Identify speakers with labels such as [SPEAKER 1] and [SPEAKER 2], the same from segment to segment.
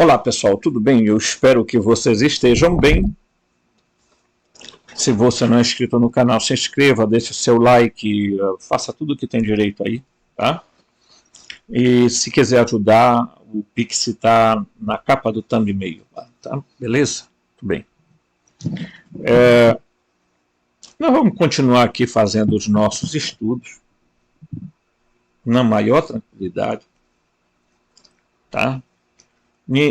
[SPEAKER 1] Olá pessoal, tudo bem? Eu espero que vocês estejam bem. Se você não é inscrito no canal, se inscreva, deixe o seu like, faça tudo o que tem direito aí, tá? E se quiser ajudar, o Pix está na capa do thumbnail, tá? Beleza? Tudo bem. Nós vamos continuar aqui fazendo os nossos estudos na maior tranquilidade, tá?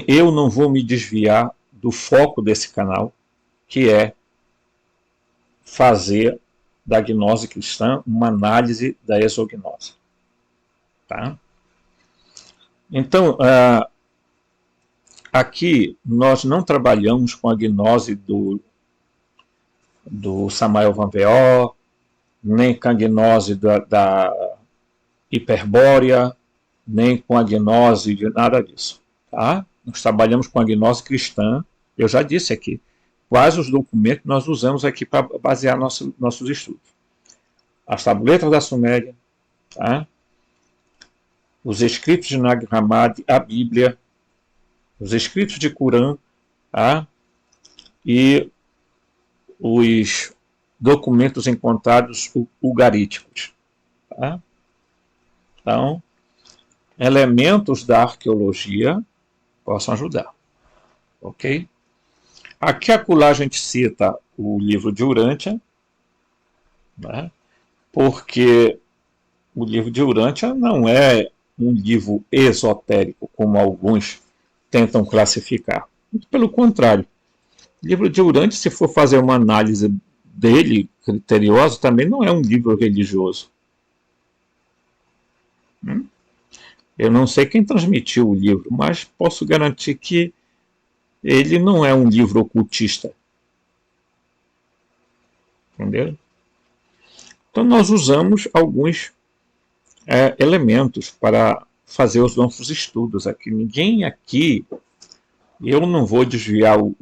[SPEAKER 1] Eu não vou me desviar do foco desse canal, que é fazer da gnose cristã uma análise da exognose. Tá? Então, aqui nós não trabalhamos com a gnose do Samael Van Veor, nem com a gnose da Hiperbórea, nem com a gnose de nada disso. Tá? Nós trabalhamos com a gnose cristã, eu já disse aqui, quais os documentos que nós usamos aqui para basear nossos estudos. As tabuletas da Suméria, tá? Os escritos de Nag Hammadi, a Bíblia, os escritos de Corã, tá? E os documentos encontrados ugaríticos. Tá? Então, elementos da arqueologia possam ajudar. Ok? Aqui acolá a gente cita o livro de Urântia, né? Porque o livro de Urântia não é um livro esotérico, como alguns tentam classificar. Muito pelo contrário. O livro de Urântia, se for fazer uma análise dele, criteriosa, também não é um livro religioso. Eu não sei quem transmitiu o livro, mas posso garantir que ele não é um livro ocultista. Entendeu? Então nós usamos alguns elementos para fazer os nossos estudos aqui. Ninguém aqui, eu não vou desviar o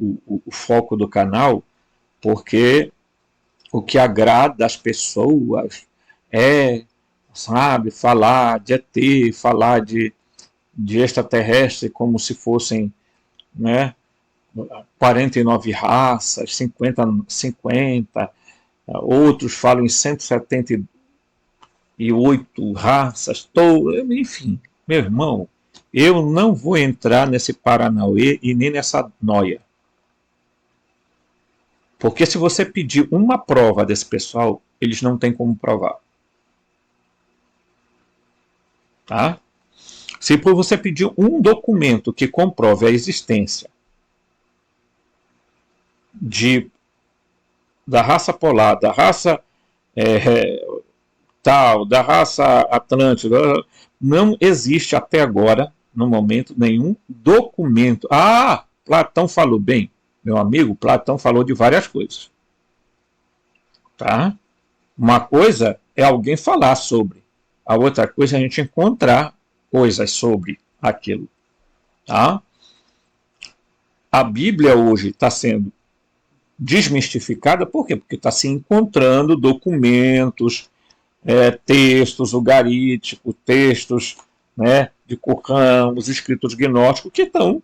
[SPEAKER 1] foco do canal, porque o que agrada as pessoas é, sabe, falar de ET, falar de extraterrestre como se fossem, né, 49 raças, 50, outros falam em 178 raças, enfim, meu irmão, eu não vou entrar nesse paranauê e nem nessa noia. Porque se você pedir uma prova desse pessoal, eles não têm como provar. Tá? Se por você pedir um documento que comprove a existência da raça polar, da raça tal, da raça atlântida, não existe até agora, no momento, nenhum documento. Ah, Platão falou bem. Meu amigo, Platão falou de várias coisas. Tá? Uma coisa é alguém falar sobre. A outra coisa é a gente encontrar coisas sobre aquilo. Tá? A Bíblia hoje está sendo desmistificada, por quê? Porque está se encontrando documentos, textos ugaríticos, textos, né, de Corã, os escritos gnósticos, que estão,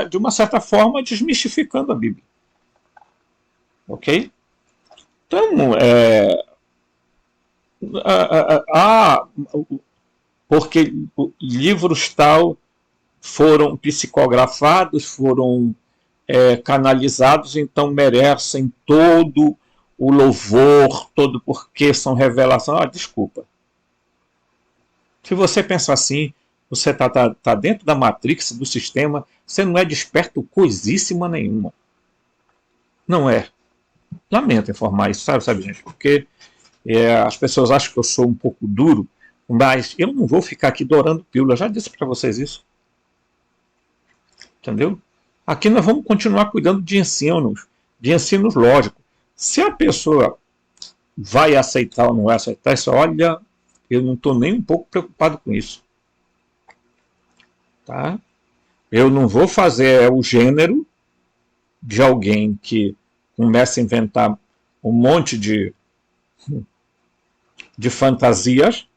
[SPEAKER 1] de uma certa forma, desmistificando a Bíblia. Ok? Então, porque livros tal foram psicografados, foram canalizados, então merecem todo o louvor, todo porque são revelações. Desculpa. Se você pensa assim, você tá dentro da matrix, do sistema, você não é desperto coisíssima nenhuma. Não é. Lamento informar isso, sabe gente? Porque as pessoas acham que eu sou um pouco duro, mas eu não vou ficar aqui dourando pílula. Já disse para vocês isso. Entendeu? Aqui nós vamos continuar cuidando de ensinos lógicos. Se a pessoa vai aceitar ou não vai aceitar, isso, olha, eu não estou nem um pouco preocupado com isso. Tá? Eu não vou fazer o gênero de alguém que começa a inventar um monte de fantasias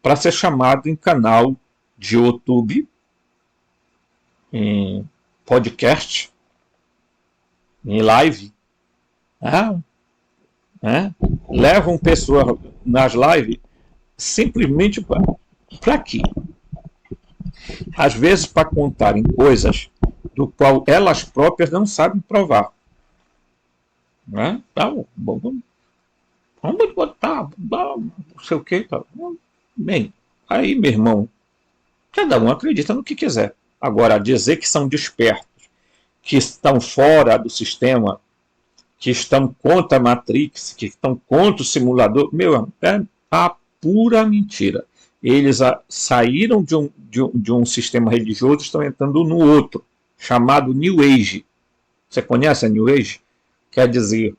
[SPEAKER 1] para ser chamado em canal de YouTube em podcast, em live, né? Levam pessoas nas lives simplesmente para quê? Às vezes para contarem coisas do qual elas próprias não sabem provar. Né? Tá, vamos botar, não sei o que. Tá. Bem, aí, meu irmão, cada um acredita no que quiser. Agora, dizer que são despertos, que estão fora do sistema, que estão contra a Matrix, que estão contra o simulador, meu, é a pura mentira. Eles saíram de um sistema religioso e estão entrando no outro, chamado New Age. Você conhece a New Age? Quer dizer,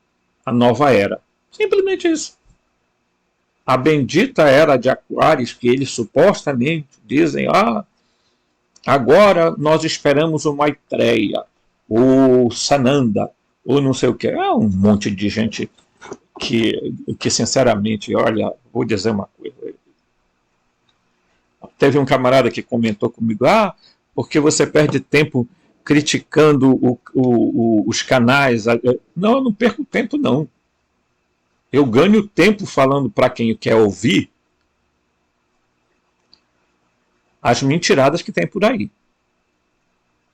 [SPEAKER 1] a nova era. Simplesmente isso. A bendita era de Aquários, que eles supostamente dizem, agora nós esperamos o Maitreya, o Sananda, ou não sei o que. É um monte de gente que sinceramente, olha, vou dizer uma coisa. Teve um camarada que comentou comigo, porque você perde tempo criticando os canais. Não, eu não perco tempo, não. Eu ganho tempo falando para quem quer ouvir as mentiradas que tem por aí.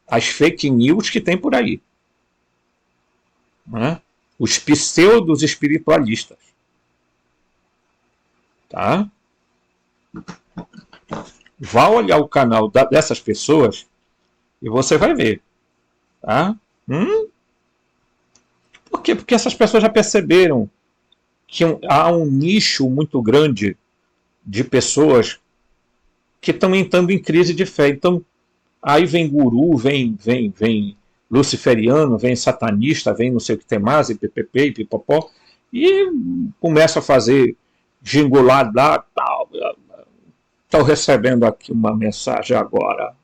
[SPEAKER 1] As fake news que tem por aí. Né? Os pseudos espiritualistas. Tá? Vá olhar o canal dessas pessoas e você vai ver. Tá? Por quê? Porque essas pessoas já perceberam que há um nicho muito grande de pessoas que estão entrando em crise de fé. Então, aí vem guru, vem luciferiano, vem satanista, vem não sei o que tem mais, e ppp, e pipopó, e começa a fazer gingolado lá, tal. Estou recebendo aqui uma mensagem agora,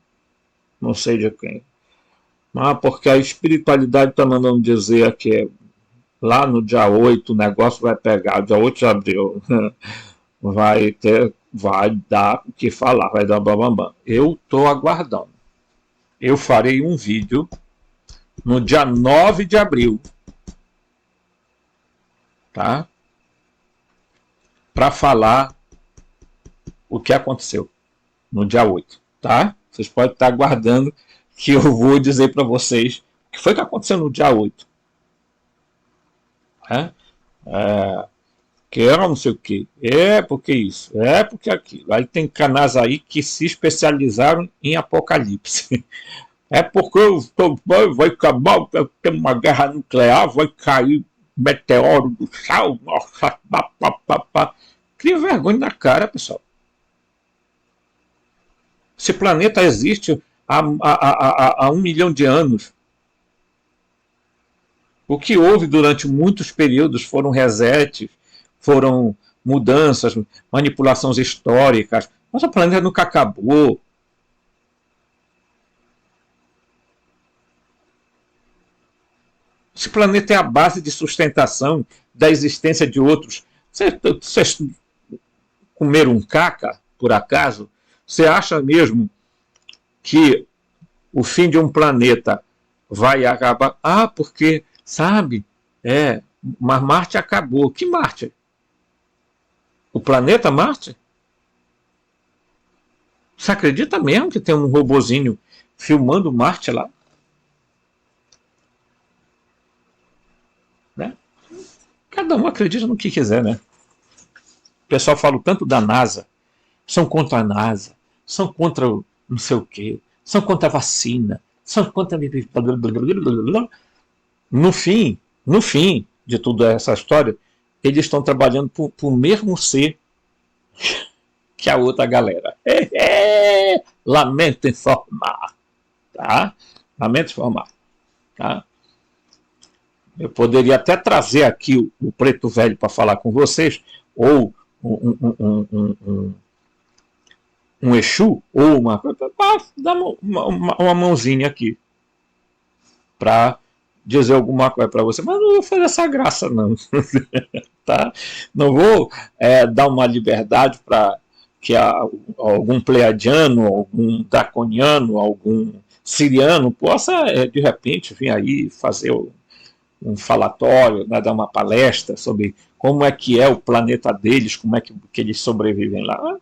[SPEAKER 1] não sei de quem. Porque a espiritualidade está mandando dizer que lá no dia 8 o negócio vai pegar, dia 8 de abril, vai dar o que falar, vai dar bambambam. Eu estou aguardando. Eu farei um vídeo no dia 9 de abril, tá? Para falar o que aconteceu no dia 8, tá? Vocês podem estar aguardando que eu vou dizer para vocês o que foi que aconteceu no dia 8. Que era não sei o que, porque isso, porque aquilo. Aí tem canais aí que se especializaram em apocalipse. Porque vai acabar, tem uma guerra nuclear, vai cair meteoro do céu, nossa, cria vergonha na cara, pessoal. Esse planeta existe há 1 milhão de anos. O que houve durante muitos períodos foram resets, foram mudanças, manipulações históricas. Nosso planeta nunca acabou. Esse planeta é a base de sustentação da existência de outros. Vocês comeram um caca, por acaso? Você acha mesmo que o fim de um planeta vai acabar? Porque, sabe, mas Marte acabou. Que Marte? O planeta Marte? Você acredita mesmo que tem um robozinho filmando Marte lá? Né? Cada um acredita no que quiser, né? O pessoal fala tanto da NASA, são contra a NASA, são contra o não sei o quê, são contra a vacina, são contra... No fim de toda essa história, eles estão trabalhando para o mesmo ser que a outra galera. Lamento informar. Tá? Lamento informar. Tá? Eu poderia até trazer aqui o Preto Velho para falar com vocês, ou um Exu, ou uma coisa, dar uma mãozinha aqui para dizer alguma coisa para você, mas não vou fazer essa graça não. Tá? Não vou dar uma liberdade para que algum pleiadiano, algum draconiano, algum siriano possa, de repente, vir aí fazer um falatório, né, dar uma palestra sobre como é que é o planeta deles, como é que eles sobrevivem lá.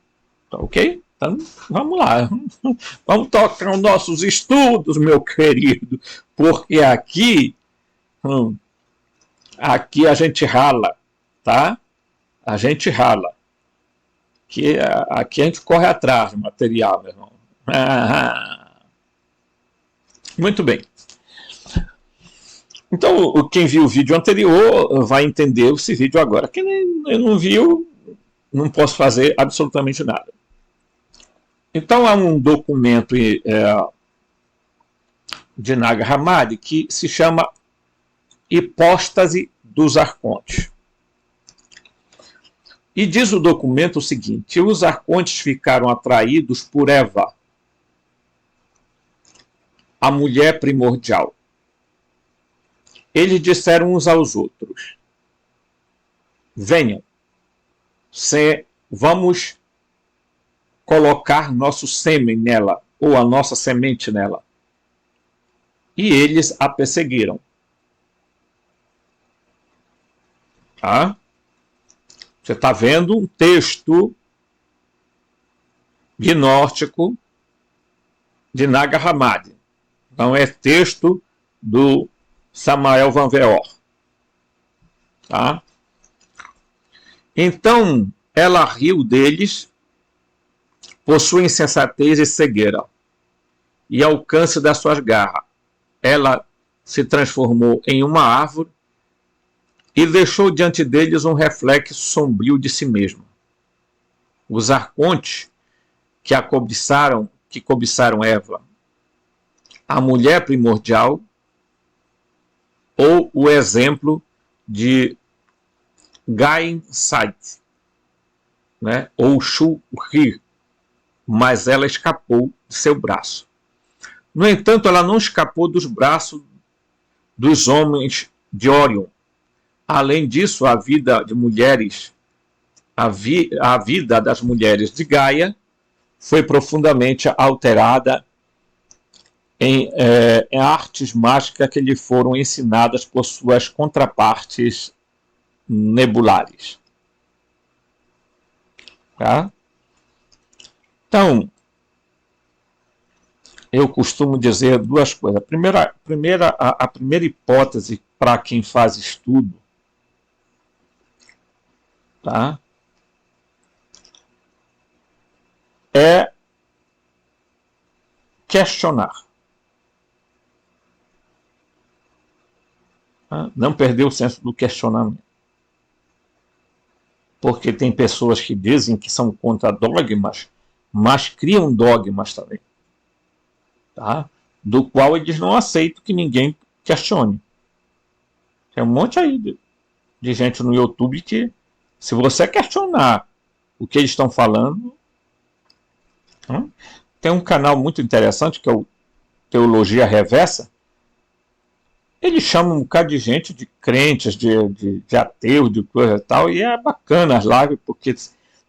[SPEAKER 1] Tá ok? Então, vamos lá. Vamos tocar os nossos estudos, meu querido, porque aqui a gente rala, tá? A gente rala. Aqui a gente corre atrás do material, meu irmão. Muito bem. Então, quem viu o vídeo anterior vai entender esse vídeo agora. Quem não viu, não posso fazer absolutamente nada. Então, há um documento de Nag Hammadi que se chama Hipóstase dos Arcontes. E diz o documento o seguinte: os arcontes ficaram atraídos por Eva, a mulher primordial. Eles disseram uns aos outros: venham, vamos colocar nosso sêmen nela, ou a nossa semente nela. E eles a perseguiram. Tá? Você está vendo um texto gnóstico de Nag Hammadi. Não é texto do Samael Van Veor. Tá? Então, ela riu deles por sua insensatez e cegueira, e alcance das suas garras. Ela se transformou em uma árvore e deixou diante deles um reflexo sombrio de si mesma. Os arcontes que cobiçaram Eva, a mulher primordial, ou o exemplo de Gain Sait, né? Ou Shu-Ri, mas ela escapou de seu braço. No entanto, ela não escapou dos braços dos homens de Orion. Além disso, a vida das mulheres de Gaia foi profundamente alterada em artes mágicas que lhe foram ensinadas por suas contrapartes nebulares. Tá? Então, eu costumo dizer duas coisas. A primeira hipótese para quem faz estudo, tá? É questionar. Tá? Não perder o senso do questionamento. Porque tem pessoas que dizem que são contra dogmas, mas criam dogmas também. Tá? Do qual eles não aceitam que ninguém questione. Tem um monte aí de gente no YouTube que, se você questionar o que eles estão falando... Tem um canal muito interessante, que é o Teologia Reversa. Eles chamam um bocado de gente, de crentes, de ateus, de coisa e tal, e é bacana as lives, porque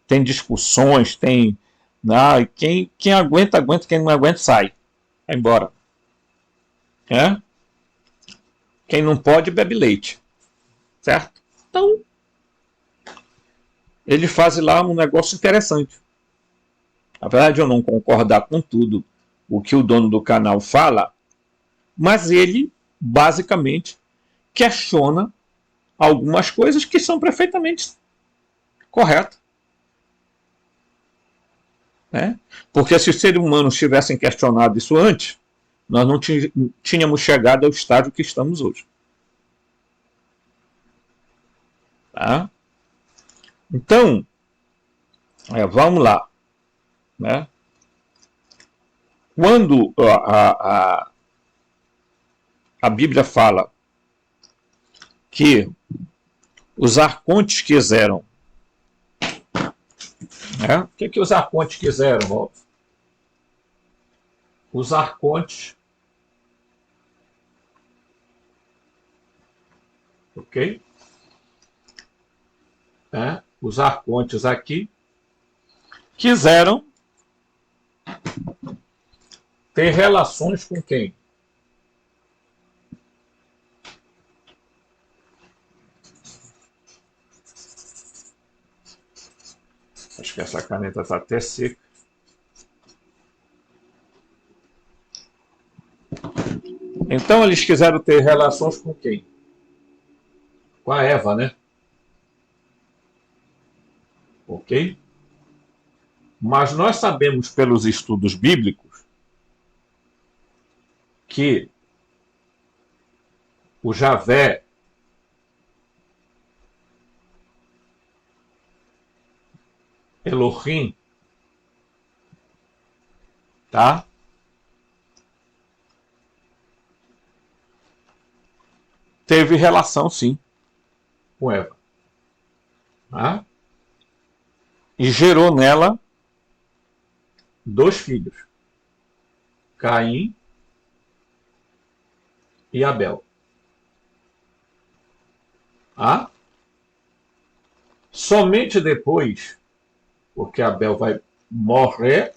[SPEAKER 1] tem discussões, tem... quem aguenta, aguenta, quem não aguenta, sai. Vai embora. Quem não pode, bebe leite. Certo? Então, ele faz lá um negócio interessante. Apesar de eu não concordar com tudo o que o dono do canal fala, mas ele, basicamente, questiona algumas coisas que são perfeitamente corretas. Né? Porque se os seres humanos tivessem questionado isso antes, nós não tínhamos chegado ao estágio que estamos hoje. Tá? Então, vamos lá. Né? Quando a Bíblia fala que os arcontes quiseram... O que os arcontes quiseram, Rolf? Os arcontes... Ok? Os arcontes aqui quiseram ter relações com quem? Acho que essa caneta está até seca. Então eles quiseram ter relações com quem? Com a Eva, né? Ok? Mas nós sabemos pelos estudos bíblicos que o Javé Elohim, tá? Teve relação, sim, com Eva. Tá? E gerou nela 2 filhos, Caim e Abel. Tá? Somente depois, porque Abel vai morrer,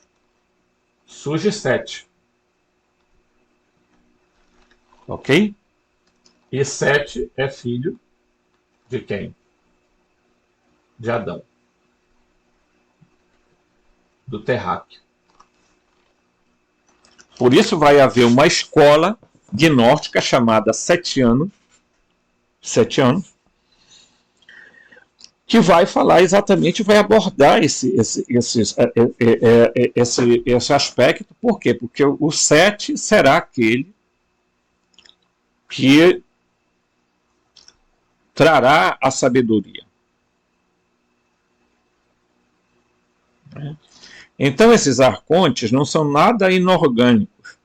[SPEAKER 1] surge Sete. Ok? E Sete é filho de quem? De Adão. Do terráqueo. Por isso vai haver uma escola gnóstica chamada Setianos, que vai falar exatamente, vai abordar esse aspecto. Por quê? Porque o Sete será aquele que trará a sabedoria. Então esses arcontes não são nada inorgânicos.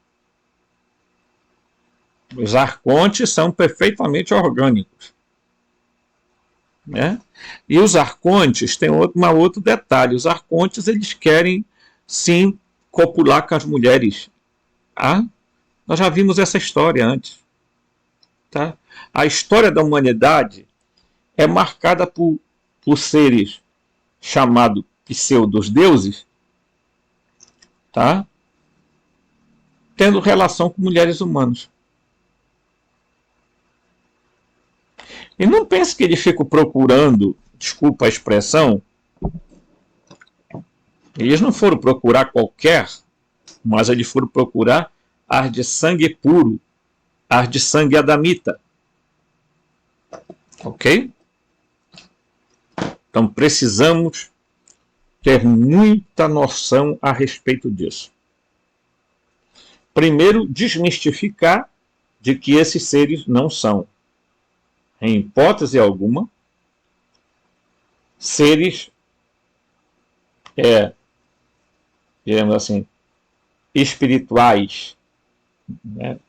[SPEAKER 1] Os arcontes são perfeitamente orgânicos. Né? E os arcontes têm um outro detalhe. Os arcontes, eles querem sim copular com as mulheres. Ah? Nós já vimos essa história antes. Tá? A história da humanidade é marcada por seres chamados pseudos deuses, tá? Tendo relação com mulheres humanas. E não pense que eles ficam procurando, desculpa a expressão, eles não foram procurar qualquer, mas eles foram procurar as de sangue puro, as de sangue adamita. Ok? Então precisamos ter muita noção a respeito disso. Primeiro, desmistificar de que esses seres não são, em hipótese alguma, seres, digamos assim, espirituais, né,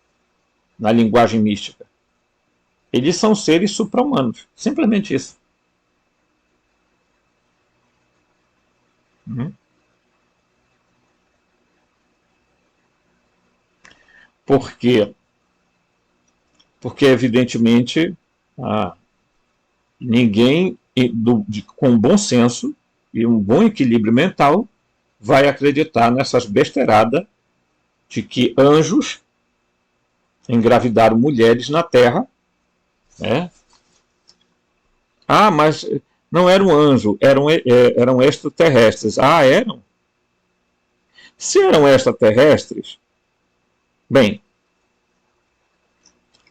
[SPEAKER 1] na linguagem mística. Eles são seres supra-humanos. Simplesmente isso. Por quê? Porque, evidentemente, ninguém com bom senso e um bom equilíbrio mental vai acreditar nessas besteiradas de que anjos engravidaram mulheres na Terra. Né? Ah, mas não eram anjos, eram extraterrestres. Ah, eram? Se eram extraterrestres, bem,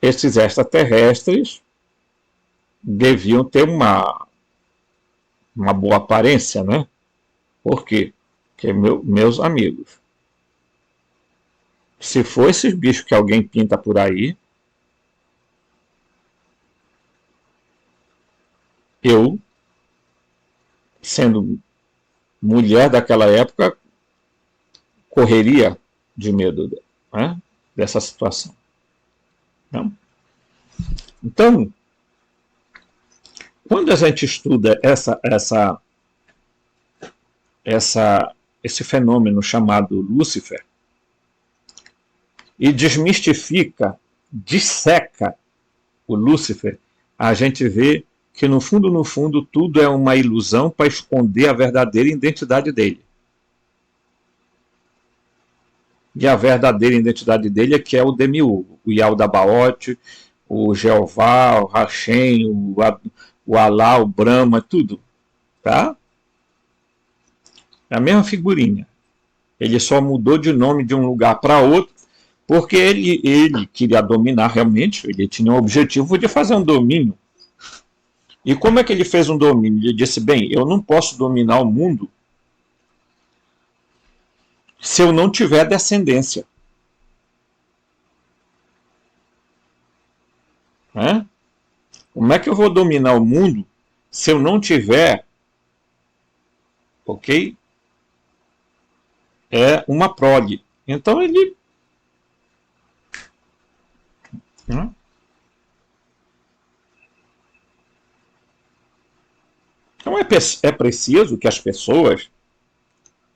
[SPEAKER 1] esses extraterrestres deviam ter uma boa aparência, né? Por quê? Porque, meus amigos, se for esses bichos que alguém pinta por aí, eu, sendo mulher daquela época, correria de medo, né, dessa situação. Não? Então, quando a gente estuda esse fenômeno chamado Lúcifer e desmistifica, disseca o Lúcifer, a gente vê que no fundo, tudo é uma ilusão para esconder a verdadeira identidade dele. E a verdadeira identidade dele é que é o Demiurgo, o Yaldabaoth, o Jeová, o Hashem, o Alá, o Brahma, tudo. Tá? É a mesma figurinha. Ele só mudou de nome de um lugar para outro, porque ele queria dominar realmente, ele tinha o objetivo de fazer um domínio. E como é que ele fez um domínio? Ele disse, bem, eu não posso dominar o mundo se eu não tiver descendência. Né? Como é que eu vou dominar o mundo se eu não tiver, ok? É uma prole. Então ele... Né? Então é preciso que as pessoas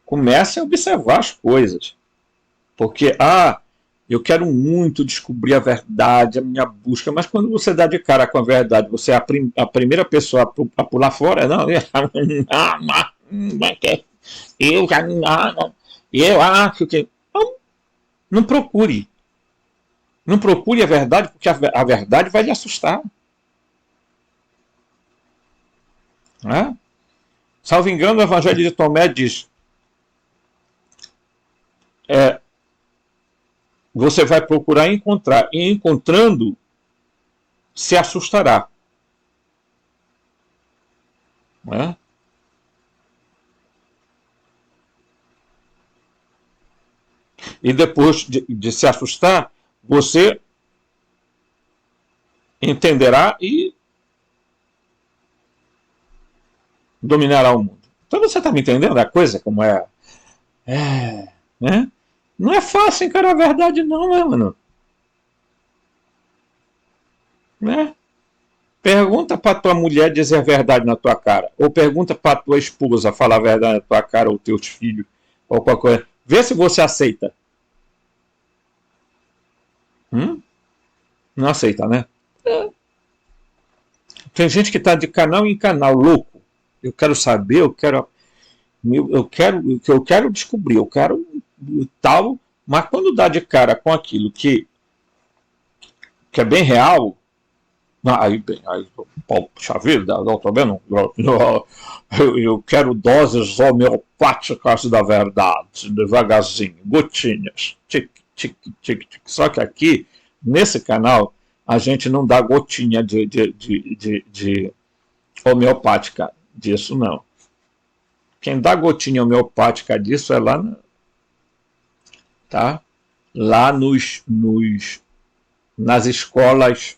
[SPEAKER 1] comecem a observar as coisas. Porque, eu quero muito descobrir a verdade, a minha busca, mas quando você dá de cara com a verdade, você é a primeira pessoa a pular fora, não, eu acho que... Não, não procure. Não procure a verdade, porque a verdade vai lhe assustar. Né? Salvo engano, o Evangelho de Tomé diz: você vai procurar encontrar, e encontrando, se assustará. Né? E depois de se assustar, você entenderá e dominará o mundo. Então você está me entendendo a coisa como é? Né? Não é fácil encarar a verdade não, né, mano? Né? Pergunta para tua mulher dizer a verdade na tua cara. Ou pergunta para tua esposa falar a verdade na tua cara, ou teus filhos, ou qualquer coisa. Vê se você aceita. Não aceita, né? Tem gente que está de canal em canal, louco. Eu quero saber, eu quero descobrir, eu quero tal, mas quando dá de cara com aquilo que é bem real, aí puxa vida, doutor Beno, eu quero doses homeopáticas da verdade, devagarzinho, gotinhas, tic, tic, tic, tic. Só que aqui, nesse canal, a gente não dá gotinha de homeopática disso, não. Quem dá gotinha homeopática disso é lá, tá? Lá nas escolas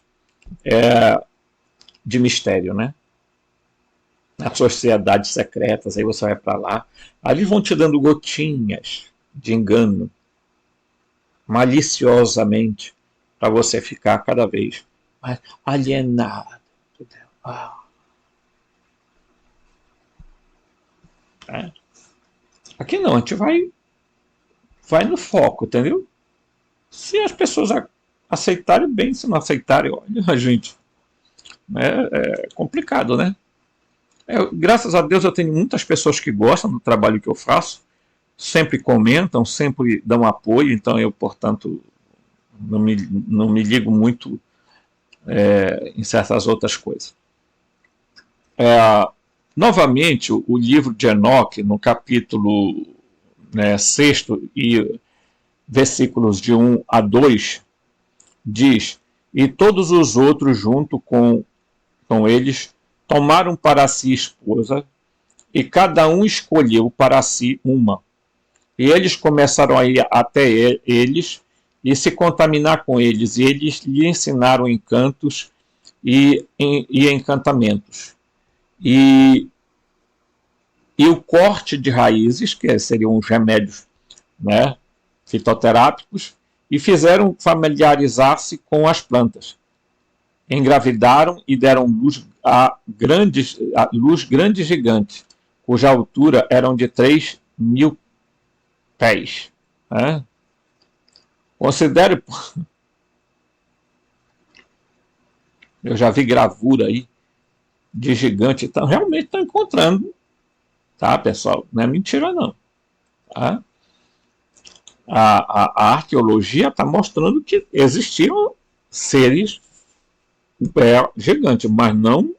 [SPEAKER 1] de mistério, né? Nas sociedades secretas, aí você vai para lá, ali vão te dando gotinhas de engano, maliciosamente, para você ficar cada vez mais alienado. Aqui não, a gente vai no foco, entendeu? Se as pessoas aceitarem bem, se não aceitarem, olha, gente, é complicado, né? Graças a Deus eu tenho muitas pessoas que gostam do trabalho que eu faço, sempre comentam, sempre dão apoio, então eu, portanto, não me ligo muito em certas outras coisas. Novamente, o livro de Enoque, no capítulo 6 e versículos de 1 a 2, diz: e todos os outros, junto com eles, tomaram para si esposa, e cada um escolheu para si uma. E eles começaram a ir até eles e se contaminar com eles, e eles lhe ensinaram encantos e encantamentos. E o corte de raízes, que seriam os remédios, né, fitoterápicos, e fizeram familiarizar-se com as plantas. Engravidaram e deram luz a luz grandes gigantes, cuja altura eram de 3.000 pés. Né? Considere... Eu já vi gravura aí de gigante, então realmente estão encontrando, tá, pessoal? Não é mentira, não. Tá? A arqueologia está mostrando que existiam seres gigantes, mas não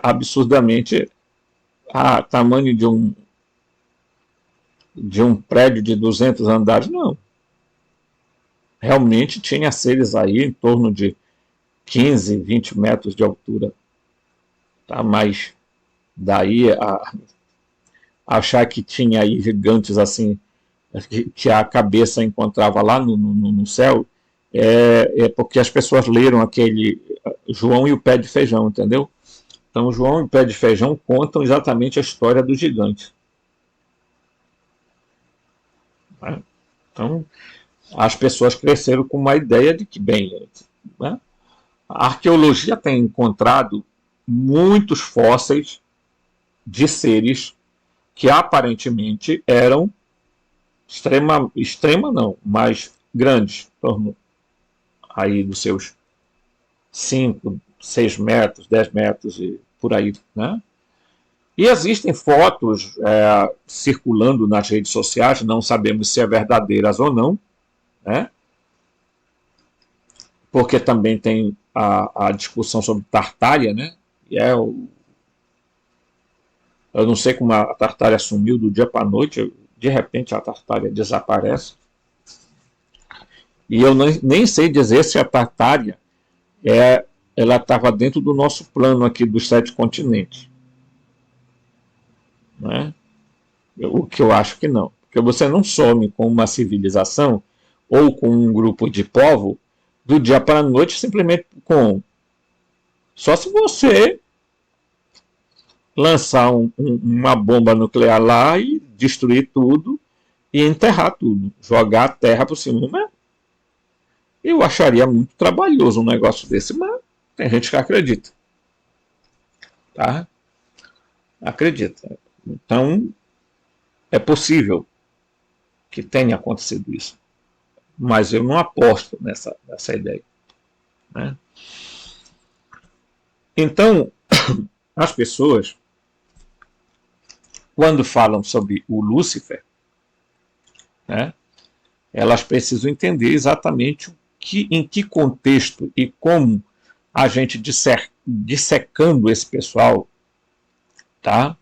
[SPEAKER 1] absurdamente a tamanho de um prédio de 200 andares, não. Realmente tinha seres aí em torno de 15, 20 metros de altura. Tá? Mas daí achar que tinha aí gigantes assim, que a cabeça encontrava lá no céu, porque as pessoas leram aquele João e o Pé de Feijão, entendeu? Então, João e o Pé de Feijão contam exatamente a história do gigante. Né? Então, as pessoas cresceram com uma ideia de que, bem, né? A arqueologia tem encontrado muitos fósseis de seres que aparentemente eram extrema não, mas grandes, em torno aí dos seus 5, 6 metros, 10 metros e por aí, né? E existem fotos circulando nas redes sociais, não sabemos se é verdadeiras ou não, né? Porque também tem a discussão sobre Tartária, né? E eu não sei como a Tartária sumiu do dia para a noite, de repente a Tartária desaparece. E eu nem sei dizer se a Tartária ela estava dentro do nosso plano aqui dos 7 continentes. Né? O que eu acho que não. Porque você não some com uma civilização ou com um grupo de povo do dia para a noite simplesmente com. Só se você lançar uma bomba nuclear lá e destruir tudo e enterrar tudo, jogar a terra por cima. Mas eu acharia muito trabalhoso um negócio desse, mas tem gente que acredita. Tá? Acredita. Então, é possível que tenha acontecido isso. Mas eu não aposto nessa ideia. Né? Então, as pessoas, quando falam sobre o Lúcifer, né, elas precisam entender exatamente em que contexto e como a gente dissecando esse pessoal, tá?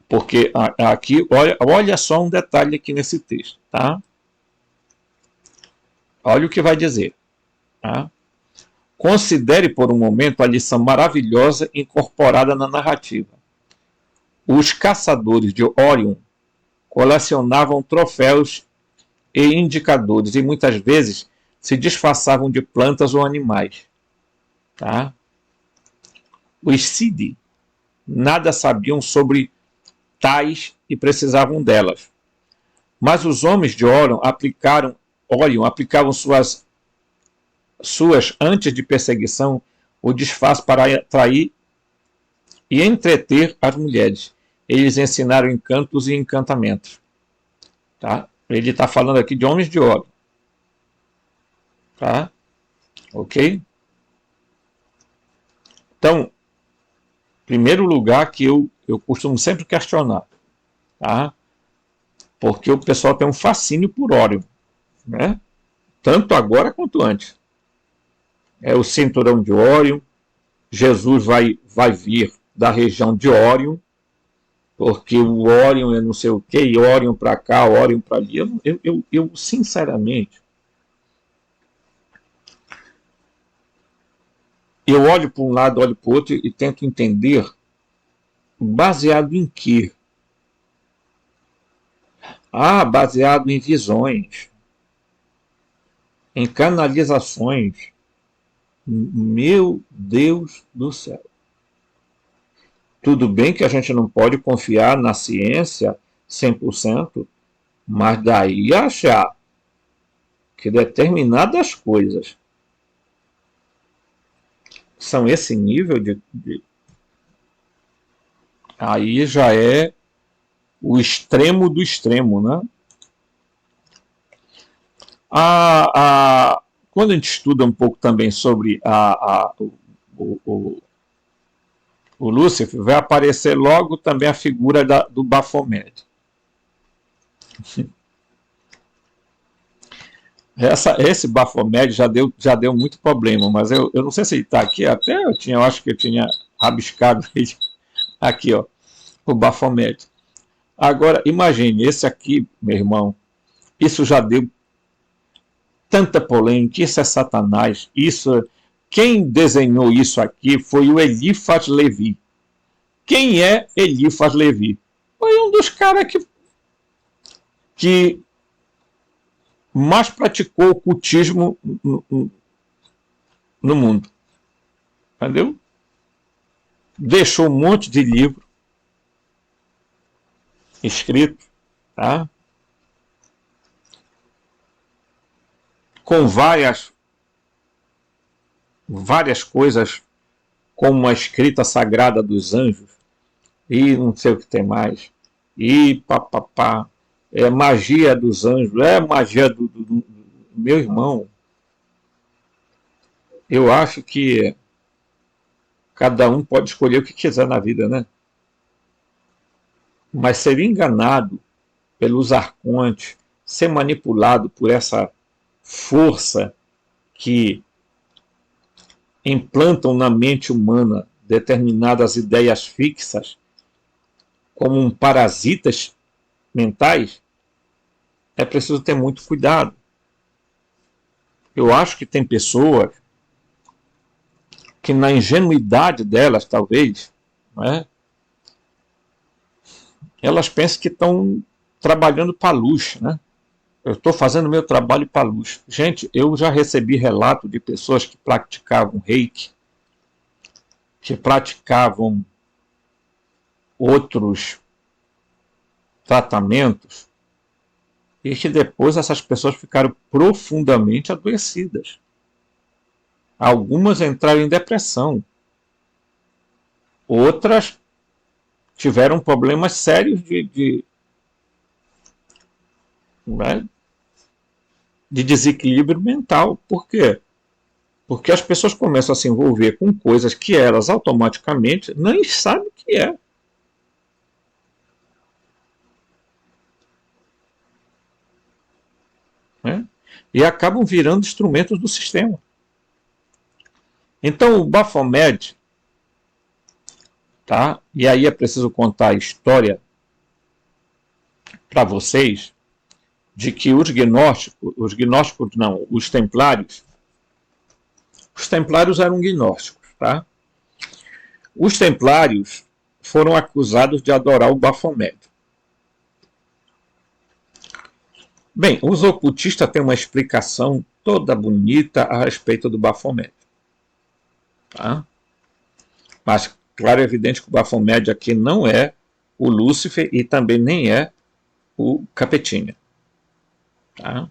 [SPEAKER 1] Porque aqui, olha só um detalhe aqui nesse texto, tá? Olha o que vai dizer, tá? Considere por um momento a lição maravilhosa incorporada na narrativa. Os caçadores de Orion colecionavam troféus e indicadores e muitas vezes se disfarçavam de plantas ou animais. Tá? Os Sidi nada sabiam sobre tais e precisavam delas. Mas os homens de Orion aplicavam suas antes de perseguição o disfarce para atrair e entreter as mulheres. Eles ensinaram encantos e encantamentos. Tá? Ele está falando aqui de homens de Orion. Tá? Ok? Então, primeiro lugar que eu costumo sempre questionar, tá? Porque o pessoal tem um fascínio por Orion, né? Tanto agora quanto antes. É o cinturão de Orion, Jesus vai vir da região de Orion, porque o Orion é não sei o que, Orion para cá, Orion para ali. Eu sinceramente, eu olho para um lado, olho para o outro e tento entender baseado em quê? Baseado em visões, em canalizações. Meu Deus do céu. Tudo bem que a gente não pode confiar na ciência 100%, mas daí achar que determinadas coisas são esse nível aí já é o extremo do extremo, né? Quando a gente estuda um pouco também sobre o Lúcifer, vai aparecer logo também a figura do Baphomet. Esse Baphomet já deu muito problema, mas eu não sei se ele está aqui, até eu acho que eu tinha rabiscado ele aqui, ó, o Baphomet. Agora, imagine, esse aqui, meu irmão, isso já deu tanta polêmica, isso é Satanás, quem desenhou isso aqui foi o Eliphas Levi. Quem é Eliphas Levi? Foi um dos caras que mais praticou ocultismo no mundo. Entendeu? Deixou um monte de livro escrito, tá? Com várias coisas, como a escrita sagrada dos anjos, e não sei o que tem mais, e papapá, magia dos anjos, magia do meu irmão. Eu acho que cada um pode escolher o que quiser na vida, né? Mas ser enganado pelos arcontes, ser manipulado por essa força que implantam na mente humana determinadas ideias fixas, como parasitas mentais, é preciso ter muito cuidado. Eu acho que tem pessoas que, na ingenuidade delas, talvez, né, elas pensam que estão trabalhando para a luz, né? Eu estou fazendo meu trabalho para a luz. Gente, eu já recebi relato de pessoas que praticavam reiki, que praticavam outros tratamentos, e que depois essas pessoas ficaram profundamente adoecidas. Algumas entraram em depressão. Outras tiveram problemas sérios de desequilíbrio mental. Por quê? Porque as pessoas começam a se envolver com coisas que elas automaticamente nem sabem o que é. E acabam virando instrumentos do sistema. Então o Baphomet, tá? E aí é preciso contar a história para vocês de que os templários eram gnósticos, tá? Os templários foram acusados de adorar o Baphomet. Bem, os ocultistas têm uma explicação toda bonita a respeito do Baphomet. Tá? Mas, claro, é evidente que o Baphomet aqui não é o Lúcifer e também nem é o Capetinha. Tá?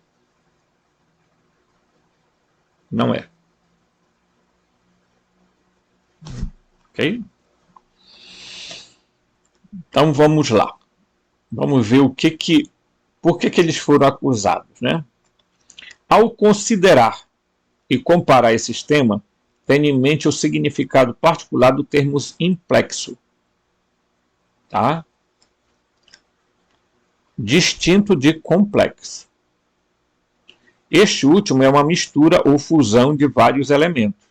[SPEAKER 1] Não é. Ok? Então vamos lá. Vamos ver por que eles foram acusados, né? Ao considerar e comparar esses temas, tenha em mente o significado particular do termo implexo, tá? Distinto de complexo. Este último é uma mistura ou fusão de vários elementos,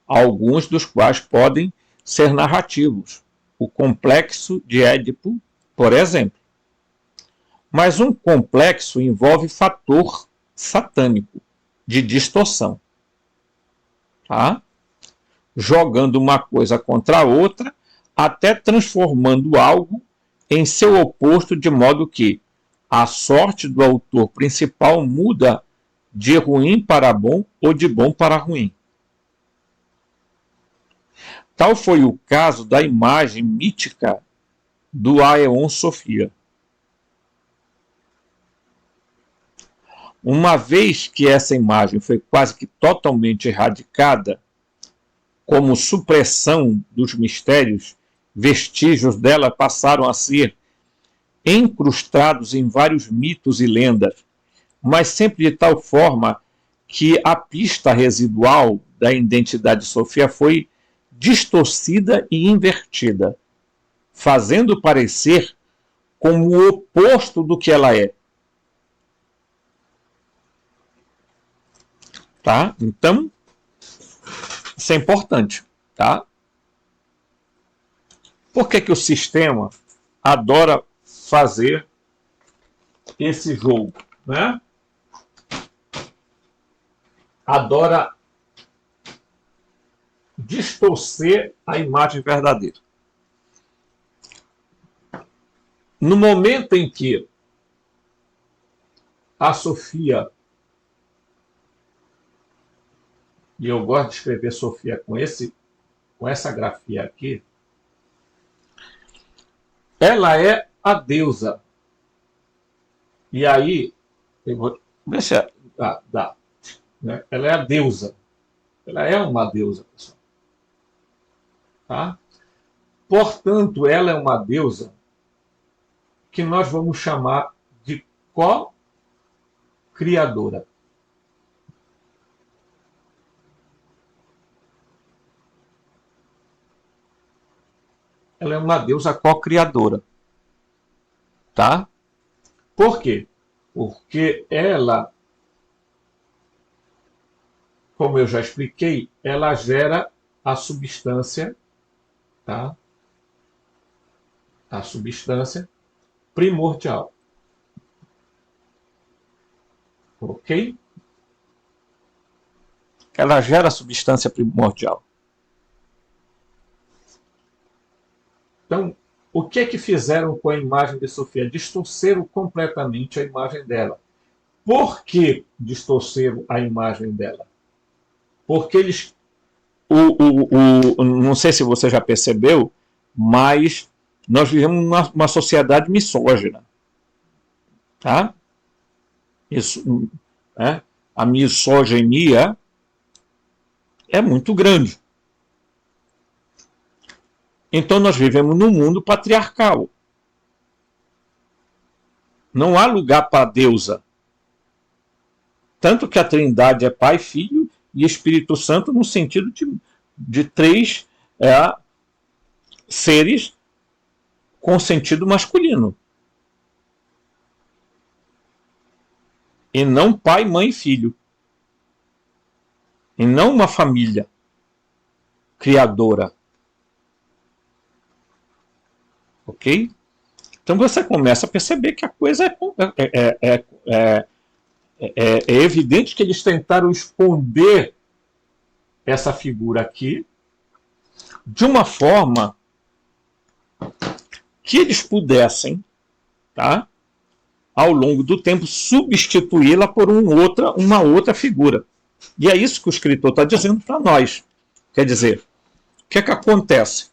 [SPEAKER 1] alguns dos quais podem ser narrativos. O complexo de Édipo, por exemplo. Mas um complexo envolve fator satânico de distorção, tá? Jogando uma coisa contra a outra, até transformando algo em seu oposto, de modo que a sorte do autor principal muda de ruim para bom ou de bom para ruim. Tal foi o caso da imagem mítica do Aeon Sofia. Uma vez que essa imagem foi quase que totalmente erradicada, como supressão dos mistérios, vestígios dela passaram a ser incrustados em vários mitos e lendas, mas sempre de tal forma que a pista residual da identidade de Sofia foi distorcida e invertida, fazendo parecer como o oposto do que ela é. Tá? Então, isso é importante. Tá? Por que o sistema adora fazer esse jogo? Né? Adora distorcer a imagem verdadeira. No momento em que a Sofia, e eu gosto de escrever Sofia com essa grafia aqui, ela é a deusa. E aí, eu vou ver se dá. Né? Ela é a deusa. Ela é uma deusa, pessoal. Tá? Portanto, ela é uma deusa que nós vamos chamar de co-criadora. Ela é uma deusa co-criadora. Tá? Por quê? Porque ela, como eu já expliquei, ela gera a substância, tá? A substância primordial. Ok? Ela gera a substância primordial. Então, o que é que fizeram com a imagem de Sofia? Distorceram completamente a imagem dela. Por que distorceram a imagem dela? Porque eles... não sei se você já percebeu, mas nós vivemos uma sociedade misógina. Tá? Isso, né? A misoginia é muito grande. Então nós vivemos num mundo patriarcal. Não há lugar para a deusa. Tanto que a Trindade é Pai, Filho e Espírito Santo no sentido de três seres com sentido masculino. E não pai, mãe e filho. E não uma família criadora. Ok? Então você começa a perceber que a coisa é evidente que eles tentaram esconder essa figura aqui de uma forma que eles pudessem, tá, ao longo do tempo, substituí-la por uma outra figura. E é isso que o escritor está dizendo para nós. Quer dizer, o que é que acontece?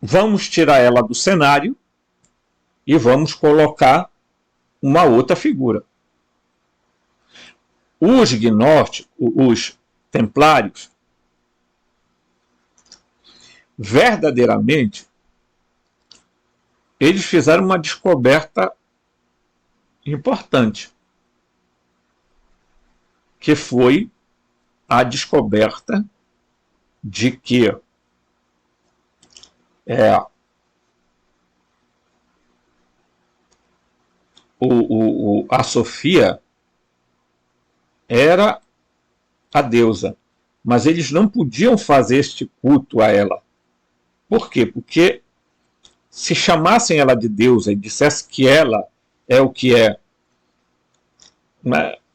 [SPEAKER 1] Vamos tirar ela do cenário e vamos colocar uma outra figura. Os gnósticos, os templários, verdadeiramente, eles fizeram uma descoberta importante, que foi a descoberta de que a Sofia era a deusa, mas eles não podiam fazer este culto a ela. Por quê? Porque se chamassem ela de deusa e dissessem que ela é o que é,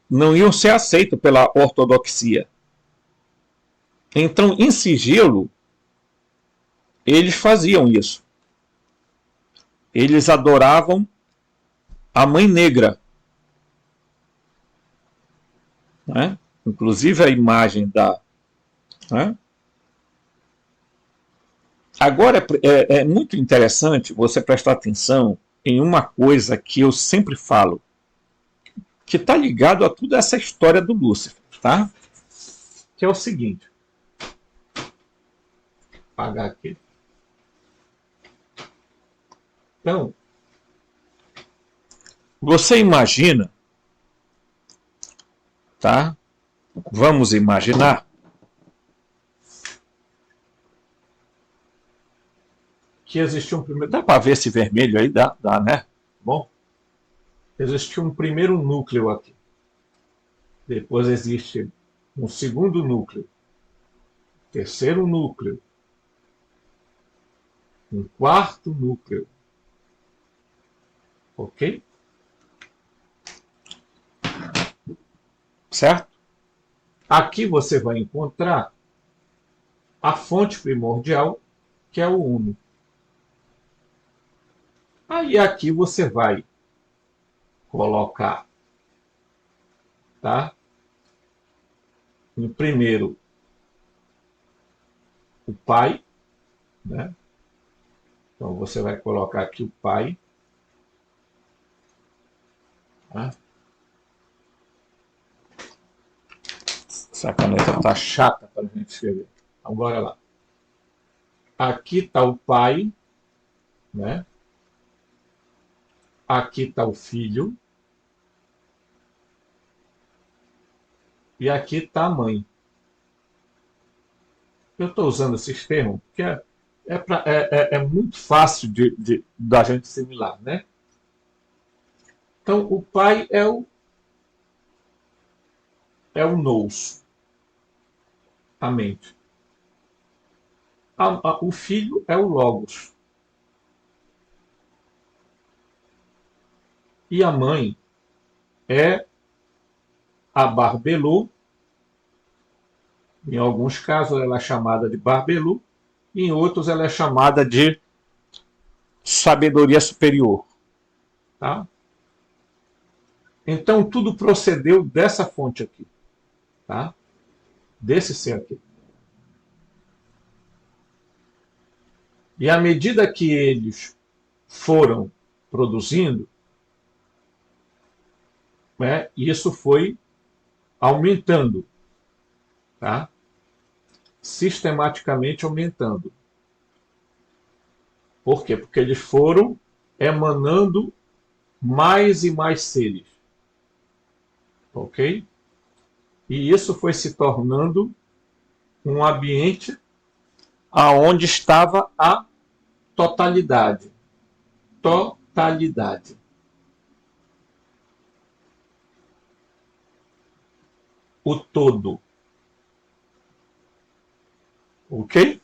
[SPEAKER 1] não iam ser aceitos pela ortodoxia. Então, em sigilo, eles faziam isso. Eles adoravam a Mãe Negra. Né? Inclusive a imagem da... Né? Agora, é muito interessante você prestar atenção em uma coisa que eu sempre falo, que está ligado a toda essa história do Lúcifer, tá? Que é o seguinte. Vou apagar aqui. Então, você imagina, tá? Vamos imaginar que existiu um primeiro... Dá para ver esse vermelho aí? Dá, né? Bom, existiu um primeiro núcleo aqui. Depois existe um segundo núcleo, terceiro núcleo, um quarto núcleo. Ok? Certo? Aqui você vai encontrar a fonte primordial, que é o Uno. Aí aqui você vai colocar, tá? No primeiro, o pai, né? Então você vai colocar aqui o pai, tá? Essa caneta tá chata para a gente escrever. Então, bora lá. Aqui está o pai, né? Aqui está o filho. E aqui está a mãe. Eu estou usando esses termos porque é muito fácil da gente assimilar, né? Então, o pai é o nous, a mente. O filho é o logos. E a mãe é a barbelô. Em alguns casos ela é chamada de barbelô, em outros ela é chamada de sabedoria superior. Tá? Então tudo procedeu dessa fonte aqui, tá? Desse ser aqui. E à medida que eles foram produzindo, né, isso foi aumentando, tá? Sistematicamente aumentando. Por quê? Porque eles foram emanando mais e mais seres. Ok? E isso foi se tornando um ambiente aonde estava a totalidade. Totalidade. O todo. Ok?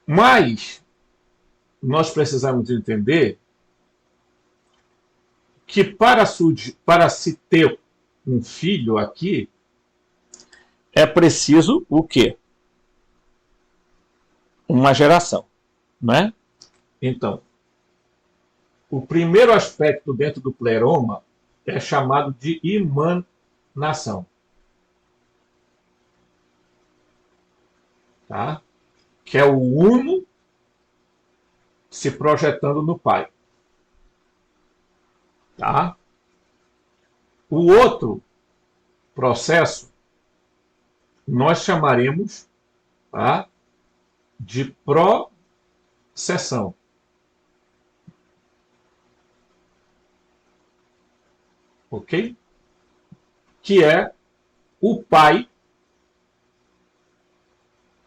[SPEAKER 1] Mas nós precisamos entender que para se ter um filho aqui, é preciso o quê? Uma geração, né? Então, o primeiro aspecto dentro do pleroma é chamado de emanação. Tá? Que é o uno se projetando no pai. Tá? O outro processo nós chamaremos, tá, de processão. Ok? Que é o pai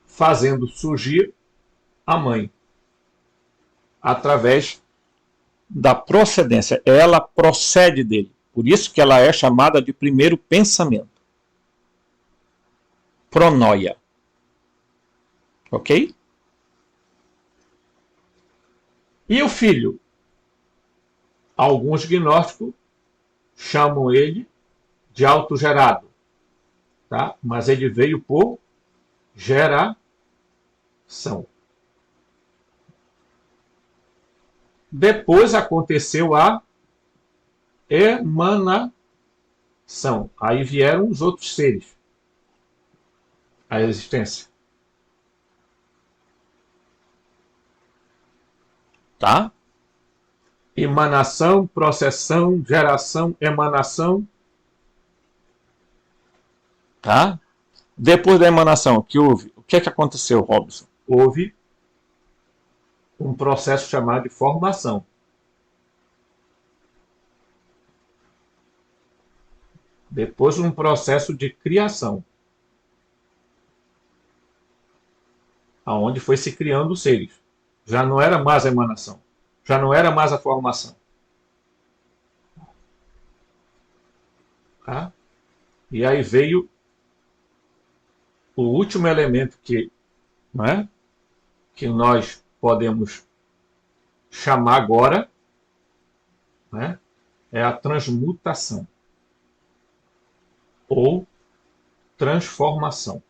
[SPEAKER 1] fazendo surgir a mãe através da procedência. Ela procede dele. Por isso que ela é chamada de primeiro pensamento. Pronoia. Ok? E o filho? Alguns gnósticos chamam ele de autogerado. Tá? Mas ele veio por geração. Depois aconteceu a emanação. Aí vieram os outros seres. A existência. Tá? Emanação, processão, geração, emanação. Tá? Depois da emanação, que houve? O que é que aconteceu, Robson? Houve um processo chamado de formação. Depois um processo de criação. aonde foi se criando os seres. Já não era mais a emanação, já não era mais a formação. Tá? E aí veio o último elemento que, não é, que nós podemos chamar agora, né, é a transmutação ou transformação.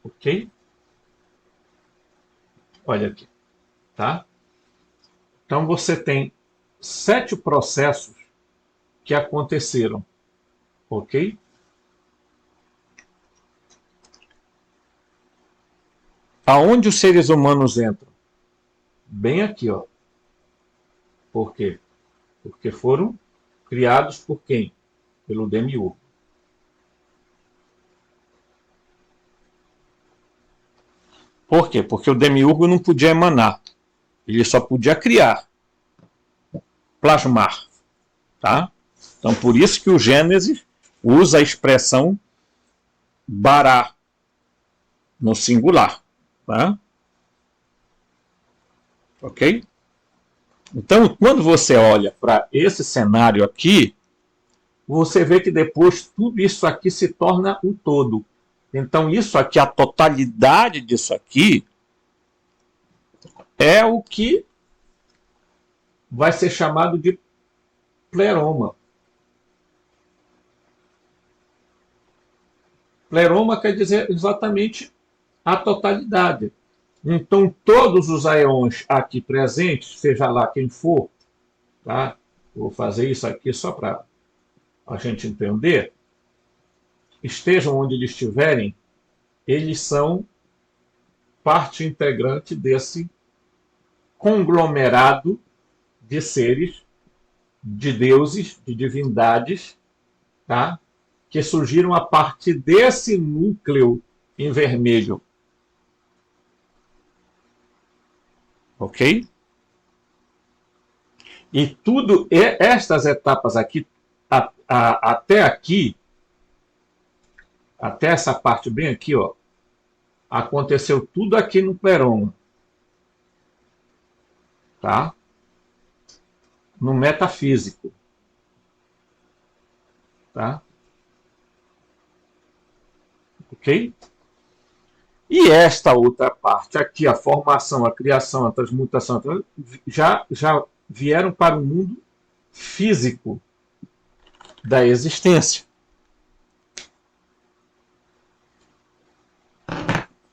[SPEAKER 1] Ok? Olha aqui, tá? Então você tem 7 processos que aconteceram, ok? Aonde os seres humanos entram? Bem aqui, ó. Por quê? Porque foram criados por quem? Pelo Demiurgo. Por quê? Porque o Demiurgo não podia emanar. Ele só podia criar, plasmar. Tá? Então, por isso que o Gênesis usa a expressão Bará no singular. Tá? Ok? Então, quando você olha para esse cenário aqui, você vê que depois tudo isso aqui se torna o todo. Então, isso aqui, a totalidade disso aqui, é o que vai ser chamado de pleroma. Pleroma quer dizer exatamente a totalidade. Então, todos os aeons aqui presentes, seja lá quem for, tá? Vou fazer isso aqui só para a gente entender, estejam onde eles estiverem, eles são parte integrante desse conglomerado de seres, de deuses, de divindades, tá? Que surgiram a partir desse núcleo em vermelho. Ok? E tudo, estas etapas aqui, até aqui, até essa parte bem aqui, ó, aconteceu tudo aqui no pleroma. Tá? No metafísico. Tá? Ok? E esta outra parte aqui, a formação, a criação, a transmutação, já vieram para o mundo físico da existência.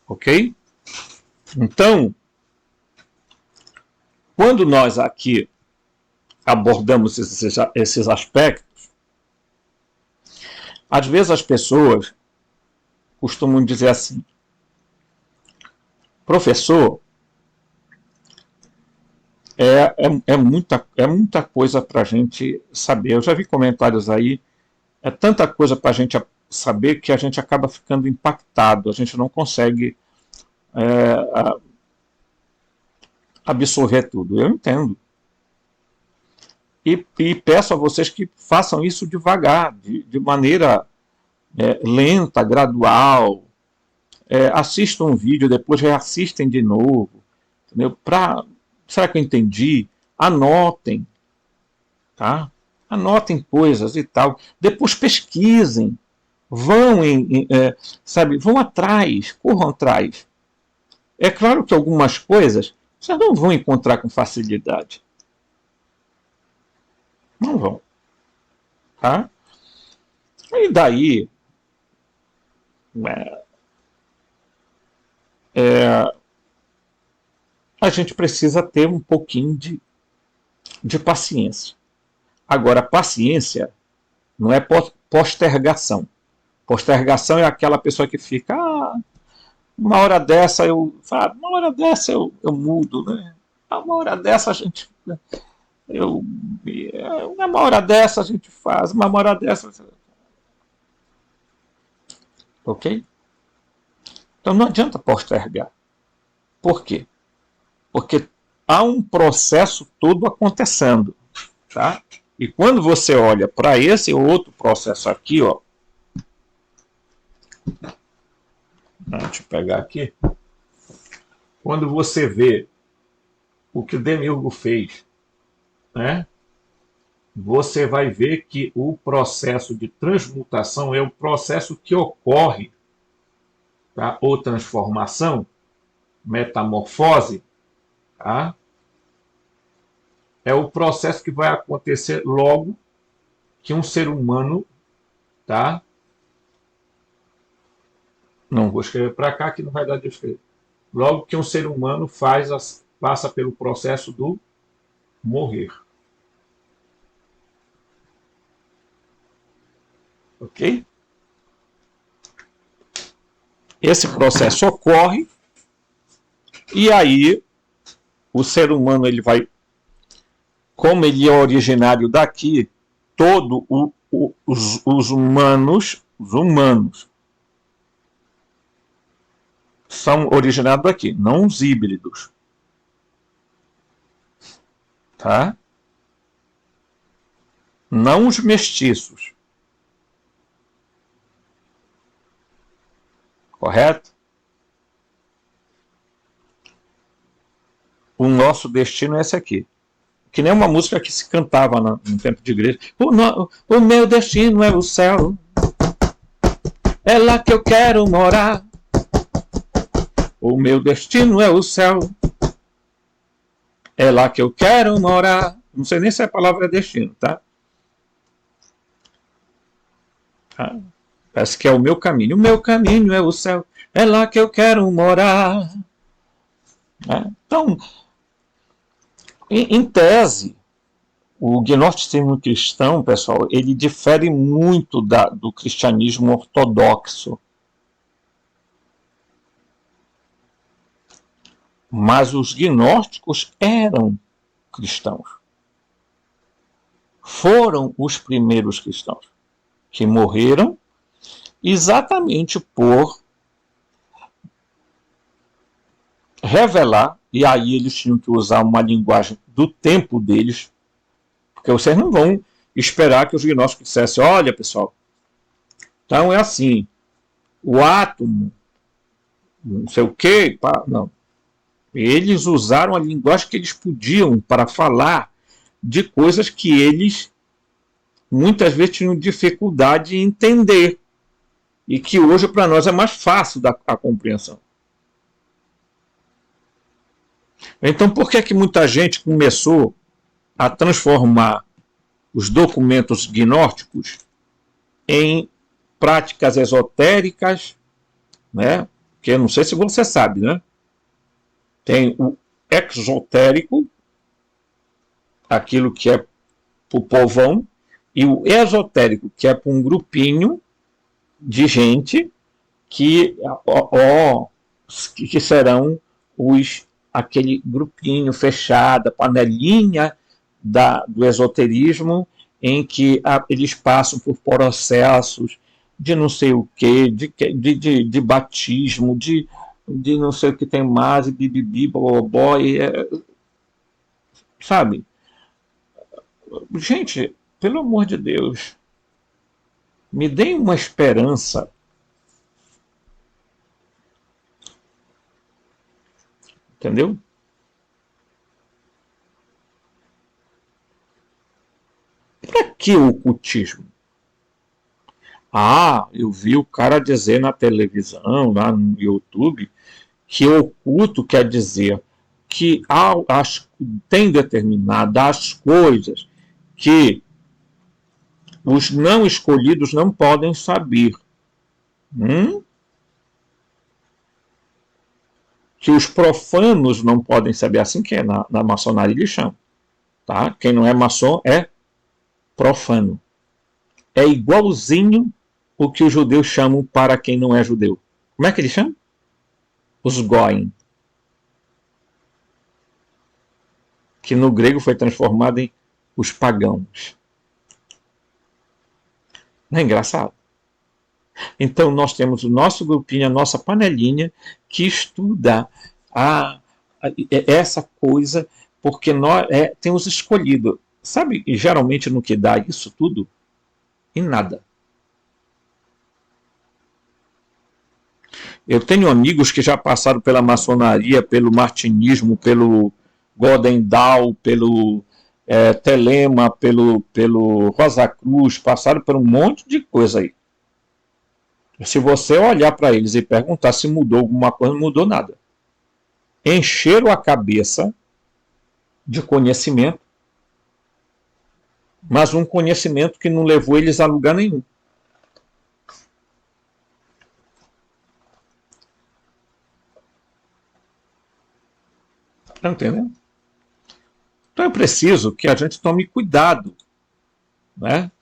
[SPEAKER 1] Ok? Então, quando nós aqui abordamos esses aspectos, às vezes as pessoas costumam dizer assim: professor, é muita coisa para a gente saber. Eu já vi comentários aí, é tanta coisa para a gente saber que a gente acaba ficando impactado, a gente não consegue absorver tudo. Eu entendo. E peço a vocês que façam isso devagar, de maneira lenta, gradual. Assistam um vídeo, depois reassistem de novo. Entendeu? Será que eu entendi? Anotem. Tá? Anotem coisas e tal. Depois pesquisem. Vão atrás, corram atrás. É claro que algumas coisas vocês não vão encontrar com facilidade. Não vão. Tá? E daí, a gente precisa ter um pouquinho de paciência. Agora, paciência não é postergação. Postergação é aquela pessoa que fica, uma hora dessa eu mudo, né? Uma hora dessa a gente uma hora dessa a gente faz, uma hora dessa, ok? Então não adianta postergar. Por quê? Porque há um processo todo acontecendo, tá? E quando você olha para esse outro processo aqui, ó, Deixa eu pegar aqui. Quando você vê o que o Demiurgo fez, né? Você vai ver que o processo de transmutação é o processo que ocorre, tá? Ou transformação, metamorfose, tá? É o processo que vai acontecer logo que um ser humano, tá? Não vou escrever para cá que não vai dar de escrever. Logo que um ser humano passa pelo processo do morrer. Ok? Esse processo ocorre e aí o ser humano ele vai, como ele é originário daqui, os humanos são originados daqui, não os híbridos, tá? Não os mestiços, correto? O nosso destino é esse aqui. Que nem uma música que se cantava no tempo de igreja. O meu destino é o céu. É lá que eu quero morar. O meu destino é o céu. É lá que eu quero morar. Não sei nem se a palavra é destino, tá? Parece que é o meu caminho. O meu caminho é o céu. É lá que eu quero morar. Então, em tese, o gnosticismo cristão, pessoal, ele difere muito do cristianismo ortodoxo. Mas os gnósticos eram cristãos. Foram os primeiros cristãos que morreram exatamente por revelar, e aí eles tinham que usar uma linguagem do tempo deles, porque vocês não vão esperar que os gnósticos dissessem, olha pessoal, então é assim, o átomo, não sei o que, não. Eles usaram a linguagem que eles podiam para falar de coisas que eles muitas vezes tinham dificuldade em entender e que hoje para nós é mais fácil a compreensão. Então, por que muita gente começou a transformar os documentos gnósticos em práticas esotéricas, né? Que eu não sei se você sabe, né? Tem o exotérico, aquilo que é para o povão, e o esotérico, que é para um grupinho de gente que serão aquele grupinho fechado, a panelinha do esoterismo, em que eles passam por processos de não sei o que, de batismo, de não sei o que tem mais, bibibi, bobó, sabe? Gente, pelo amor de Deus, me deem uma esperança. Entendeu? Para que o ocultismo? Eu vi o cara dizer na televisão, lá no YouTube, que oculto quer dizer que tem determinadas coisas que os não escolhidos não podem saber. Que os profanos não podem saber, assim que é na maçonaria eles chamam. Tá? Quem não é maçom é profano. É igualzinho o que os judeus chamam para quem não é judeu. Como é que eles chamam? Os goim. Que no grego foi transformado em os pagãos. Não é engraçado? Então nós temos o nosso grupinho, a nossa panelinha, que estuda essa coisa, porque nós temos escolhido. Sabe, geralmente no que dá isso tudo? Em nada. Eu tenho amigos que já passaram pela maçonaria, pelo martinismo, pelo Golden Dawn, pelo Telema, pelo Rosa Cruz, passaram por um monte de coisa aí. Se você olhar para eles e perguntar se mudou alguma coisa, não mudou nada. Encheram a cabeça de conhecimento, mas um conhecimento que não levou eles a lugar nenhum. Está entendendo? Então é preciso que a gente tome cuidado, né,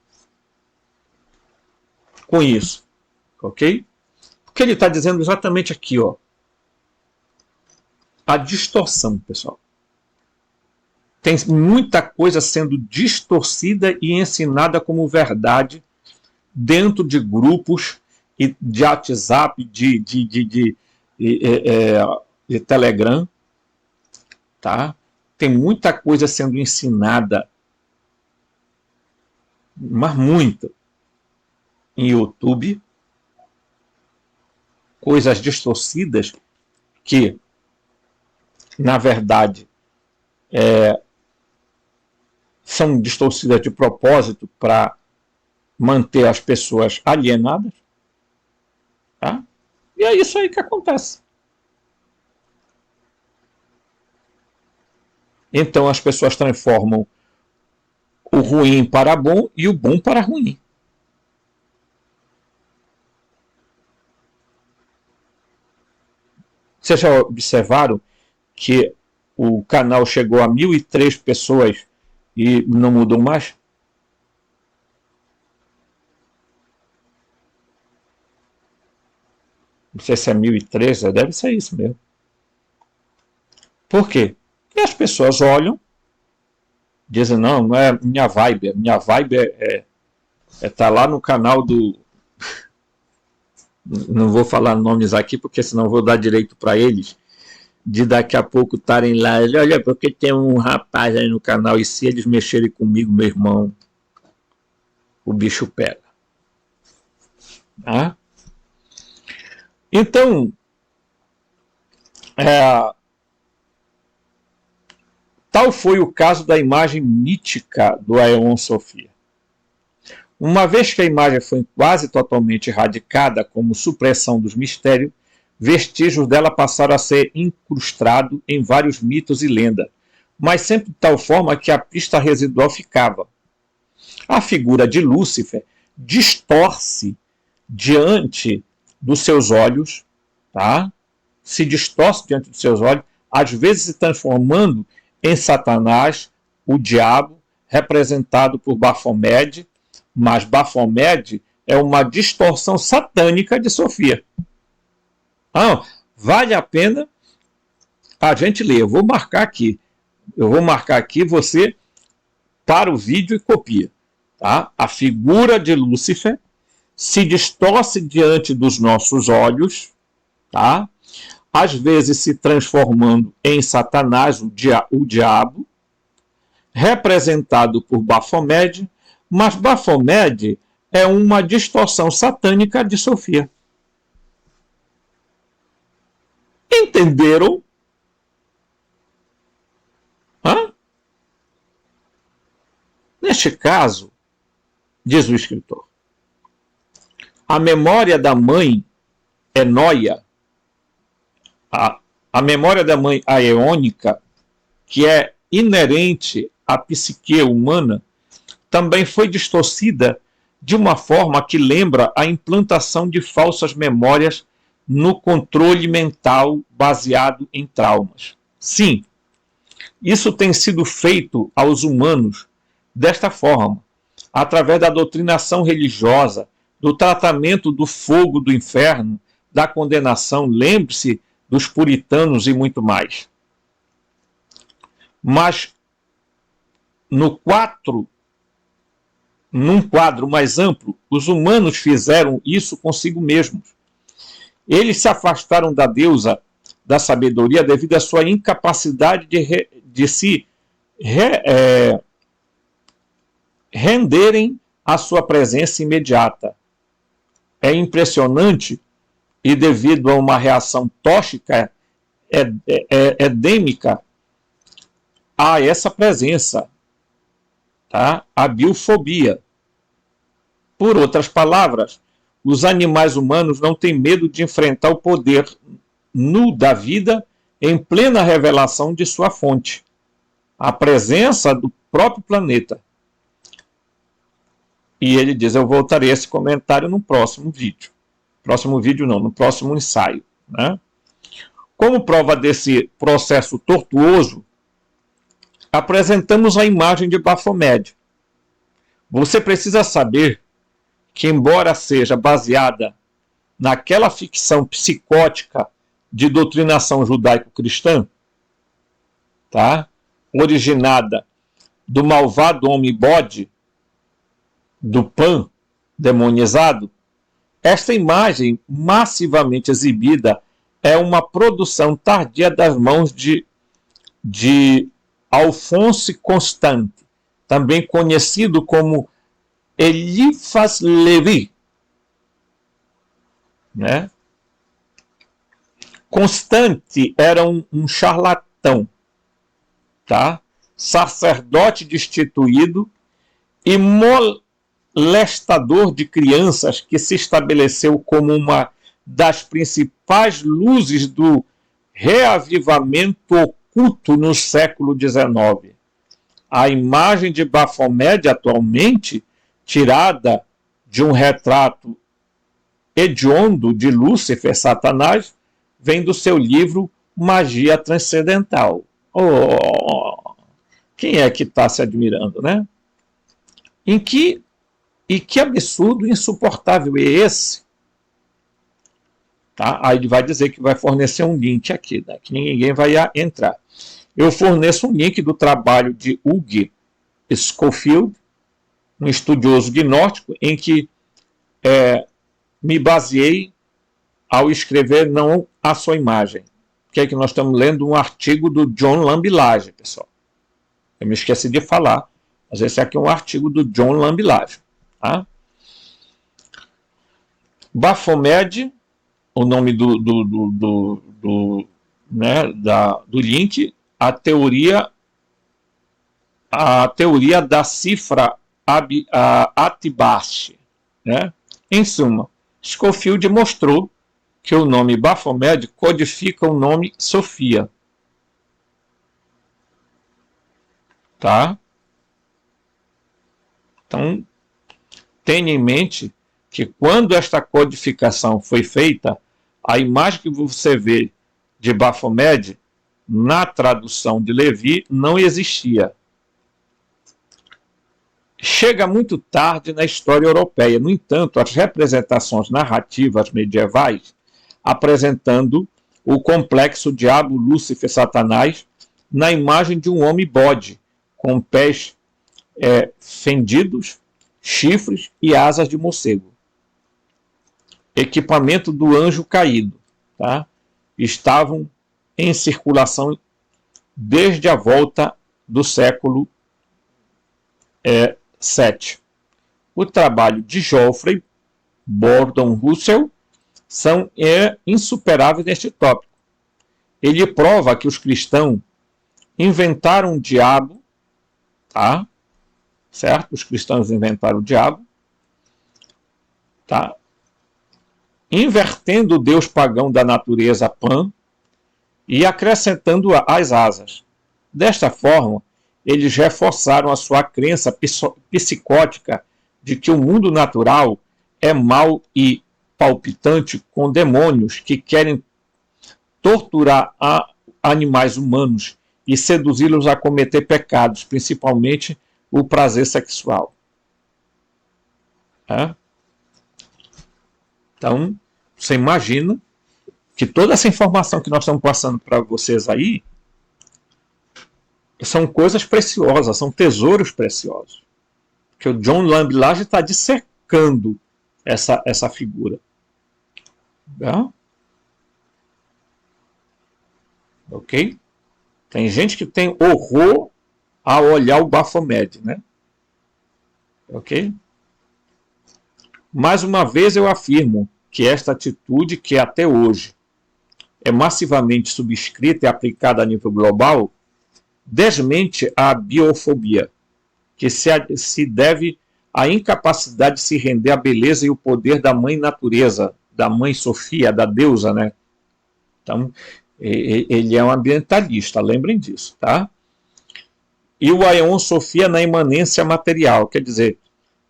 [SPEAKER 1] com isso. Ok? Porque ele está dizendo exatamente aqui, ó, a distorção, pessoal. Tem muita coisa sendo distorcida e ensinada como verdade dentro de grupos de WhatsApp, de Telegram, tá? Tem muita coisa sendo ensinada, mas muita, em YouTube, coisas distorcidas que, na verdade, são distorcidas de propósito para manter as pessoas alienadas, tá? E é isso aí que acontece. Então as pessoas transformam o ruim para bom e o bom para ruim. Vocês já observaram que o canal chegou a 1.003 pessoas e não mudou mais? Não sei se é 1.013, deve ser isso mesmo. Por quê? Porque as pessoas olham, dizem, não é minha vibe é tá lá no canal do... Não vou falar nomes aqui, porque senão vou dar direito para eles, de daqui a pouco estarem lá, olha, porque tem um rapaz aí no canal, e se eles mexerem comigo, meu irmão, o bicho pega. Tá? Então, tal foi o caso da imagem mítica do Aeon Sofia. Uma vez que a imagem foi quase totalmente erradicada como supressão dos mistérios, vestígios dela passaram a ser incrustados em vários mitos e lendas, mas sempre de tal forma que a pista residual ficava. A figura de Lúcifer distorce diante dos seus olhos, tá? Se distorce diante dos seus olhos, às vezes se transformando em Satanás, o diabo, representado por Baphomet, mas Baphomet é uma distorção satânica de Sofia. Então, vale a pena a gente ler. Eu vou marcar aqui, você para o vídeo e copia. Tá? A figura de Lúcifer se distorce diante dos nossos olhos, tá? Às vezes se transformando em Satanás, o diabo, representado por Baphomet, mas Baphomet é uma distorção satânica de Sofia. Entenderam? Hã? Neste caso, diz o escritor, a memória da mãe Enóia, a memória da mãe aeônica, que é inerente à psique humana, também foi distorcida de uma forma que lembra a implantação de falsas memórias no controle mental baseado em traumas. Sim, isso tem sido feito aos humanos desta forma, através da doutrinação religiosa, do tratamento do fogo do inferno, da condenação, lembre-se dos puritanos e muito mais. Mas num quadro mais amplo, os humanos fizeram isso consigo mesmos. Eles se afastaram da deusa da sabedoria devido à sua incapacidade de se renderem à sua presença imediata. É impressionante e devido a uma reação tóxica endêmica, há essa presença, tá? A biofobia. Por outras palavras, os animais humanos não têm medo de enfrentar o poder nu da vida em plena revelação de sua fonte, a presença do próprio planeta. E ele diz, eu voltarei a esse comentário no próximo vídeo. Próximo vídeo não, no próximo ensaio, né? Como prova desse processo tortuoso, apresentamos a imagem de Baphomet. Você precisa saber que, embora seja baseada naquela ficção psicótica de doutrinação judaico-cristã, tá? Originada do malvado homem-bode, do Pan demonizado, esta imagem massivamente exibida é uma produção tardia das mãos de Alphonse Constante, também conhecido como Eliphas Levi, né? Constante era um charlatão, tá? Sacerdote destituído e molestador de crianças que se estabeleceu como uma das principais luzes do reavivamento oculto no século XIX. A imagem de Baphomet atualmente, tirada de um retrato hediondo de Lúcifer, Satanás, vem do seu livro Magia Transcendental. Oh, quem é que está se admirando, né? E que absurdo insuportável é esse? Tá? Aí ele vai dizer que vai fornecer um link aqui, né? Que ninguém vai entrar. Eu forneço um link do trabalho de Hugh Schofield, um estudioso gnóstico, em que me baseei ao escrever não a sua imagem. Que é que nós estamos lendo um artigo do John Lambilage, pessoal. Eu me esqueci de falar, mas esse aqui é um artigo do John Lambilage. Tá? Baphomet, o nome do link, a teoria da cifra Atbash, né? Em suma, Schofield mostrou que o nome Baphomet codifica o nome Sofia. Tá? Então, tenha em mente que quando esta codificação foi feita, a imagem que você vê de Baphomet, na tradução de Levi, não existia. Chega muito tarde na história europeia. No entanto, as representações narrativas medievais apresentando o complexo diabo Lúcifer Satanás na imagem de um homem bode, com pés fendidos, chifres e asas de morcego. Equipamento do anjo caído. Tá? Estavam em circulação desde a volta do século VII. O trabalho de Geoffrey Gordon Russell são insuperáveis neste tópico. Ele prova que os cristãos inventaram o diabo, tá? Certo? Os cristãos inventaram o diabo, tá? Invertendo o deus pagão da natureza Pan e acrescentando as asas. Desta forma, eles reforçaram a sua crença psicótica de que o mundo natural é mau e palpitante com demônios que querem torturar animais humanos e seduzi-los a cometer pecados, principalmente o prazer sexual. Então, você imagina que toda essa informação que nós estamos passando para vocês aí são coisas preciosas, são tesouros preciosos. Que o John Lambilage está dissecando essa figura. Ok? Tem gente que tem horror ao olhar o Baphomet, né? Ok? Mais uma vez eu afirmo que esta atitude, que até hoje é massivamente subscrita e aplicada a nível global, desmente a biofobia, que se deve à incapacidade de se render à beleza e o poder da mãe natureza, da mãe Sofia, da deusa, né? Então, ele é um ambientalista, lembrem disso, tá? E o Aeon Sofia na imanência material, quer dizer,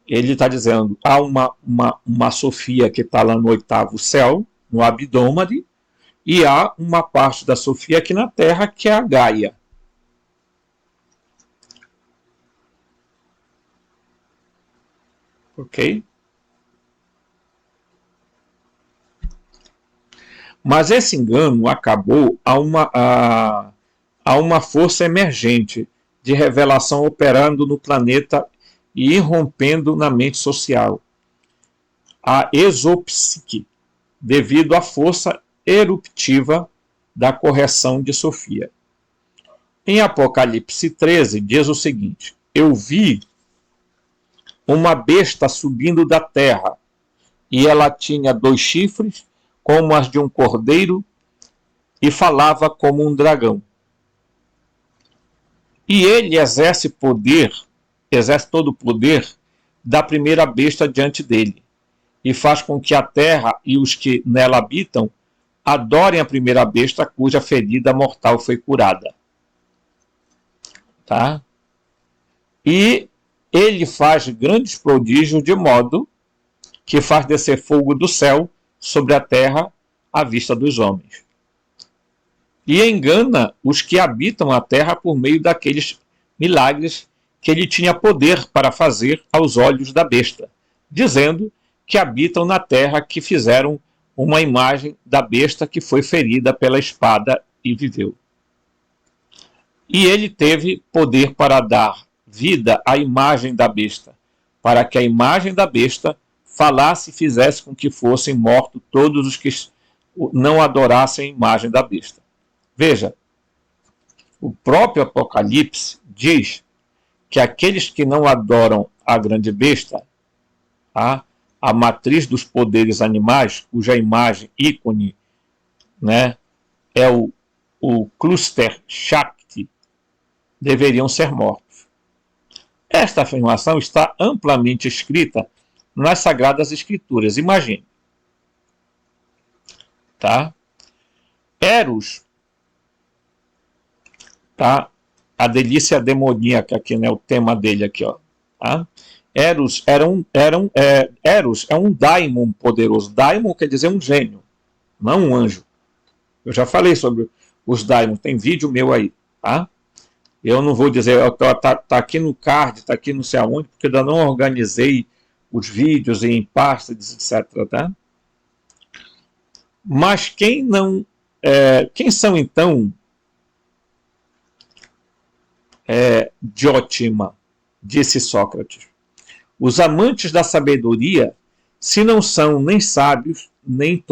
[SPEAKER 1] ele está dizendo, há uma Sofia que está lá no 8º céu, no abdômen, e há uma parte da Sofia aqui na Terra, que é a Gaia. Ok? Mas esse engano acabou a uma força emergente de revelação operando no planeta e irrompendo na mente social. A exopsique, devido à força eruptiva da correção de Sofia. Em Apocalipse 13, diz o seguinte: eu vi uma besta subindo da terra, e ela tinha 2 chifres, como as de um cordeiro, e falava como um dragão. E ele exerce todo o poder da primeira besta diante dele, e faz com que a terra e os que nela habitam adorem a primeira besta cuja ferida mortal foi curada. Tá? E ele faz grandes prodígios de modo que faz descer fogo do céu sobre a terra à vista dos homens. E engana os que habitam a terra por meio daqueles milagres que ele tinha poder para fazer aos olhos da besta, dizendo que habitam na terra, que fizeram uma imagem da besta que foi ferida pela espada e viveu. E ele teve poder para dar vida à imagem da besta, para que a imagem da besta falasse e fizesse com que fossem mortos todos os que não adorassem a imagem da besta. Veja, o próprio Apocalipse diz que aqueles que não adoram a grande besta, a matriz dos poderes animais, cuja imagem, ícone, né, é o cluster Shakti, deveriam ser mortos. Esta afirmação está amplamente escrita nas Sagradas Escrituras. Imagine. Tá? Eros, tá? A delícia demoníaca, aqui, né, o tema dele aqui, ó. Tá? Eros Eros é um daimon poderoso. Daimon quer dizer um gênio, não um anjo. Eu já falei sobre os daimons, tem vídeo meu aí, tá? Eu não vou dizer, tá aqui no card, está aqui não sei aonde, porque ainda não organizei os vídeos em pastas, etc. Tá? Mas quem são então Diótima, disse Sócrates. Os amantes da sabedoria, se não são nem sábios, nem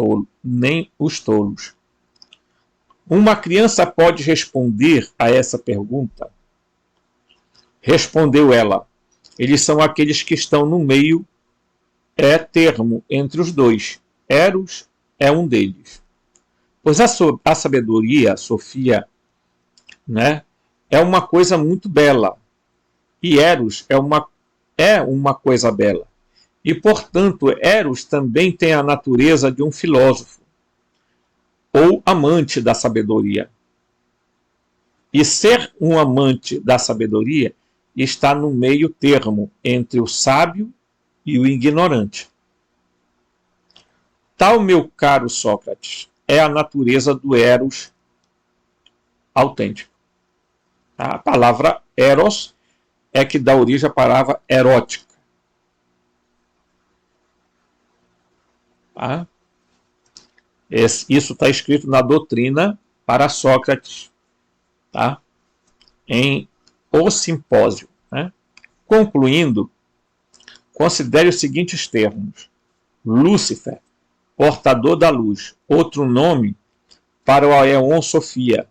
[SPEAKER 1] os tolos. Uma criança pode responder a essa pergunta? Respondeu ela. Eles são aqueles que estão no meio termo entre os dois. Eros é um deles. Pois a sabedoria, a Sofia, né, é uma coisa muito bela. E Eros é uma coisa bela. E, portanto, Eros também tem a natureza de um filósofo, ou amante da sabedoria. E ser um amante da sabedoria está no meio termo entre o sábio e o ignorante. Tal, meu caro Sócrates, é a natureza do Eros autêntico. A palavra Eros é que dá origem à palavra erótica. Tá? Isso está escrito na doutrina para Sócrates, tá? Em O Simpósio. Né? Concluindo, considere os seguintes termos. Lúcifer, portador da luz, outro nome para o Aeon Sofia,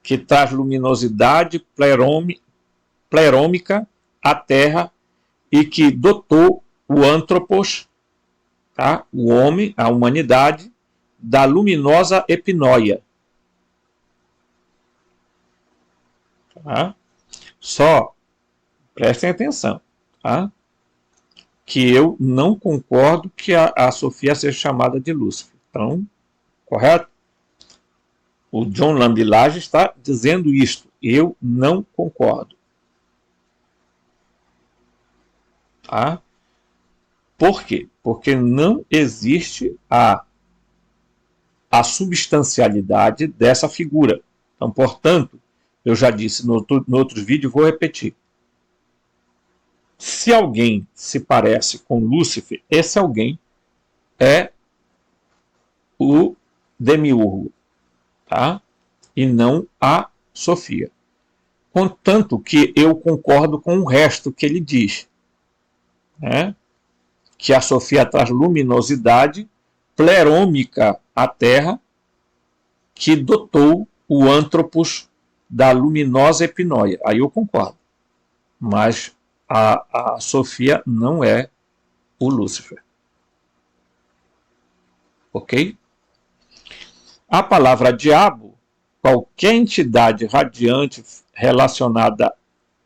[SPEAKER 1] que traz luminosidade plerômica à Terra e que dotou o Antropos tá? O homem, a humanidade, da luminosa epinóia. Tá? Só prestem atenção, tá? Que eu não concordo que a Sofia seja chamada de Lúcifer. Então, correto? O John Lambilage está dizendo isto. Eu não concordo. Tá? Por quê? Porque não existe a substancialidade dessa figura. Então, portanto, eu já disse no outro vídeo, vou repetir. Se alguém se parece com Lúcifer, esse alguém é o demiurgo, tá? E não a Sofia. Contanto que eu concordo com o resto que ele diz, né? Que a Sofia traz luminosidade plerômica à Terra, que dotou o Antropos da luminosa epinóia. Aí eu concordo. Mas a Sofia não é o Lúcifer. Ok? A palavra diabo, qualquer entidade radiante relacionada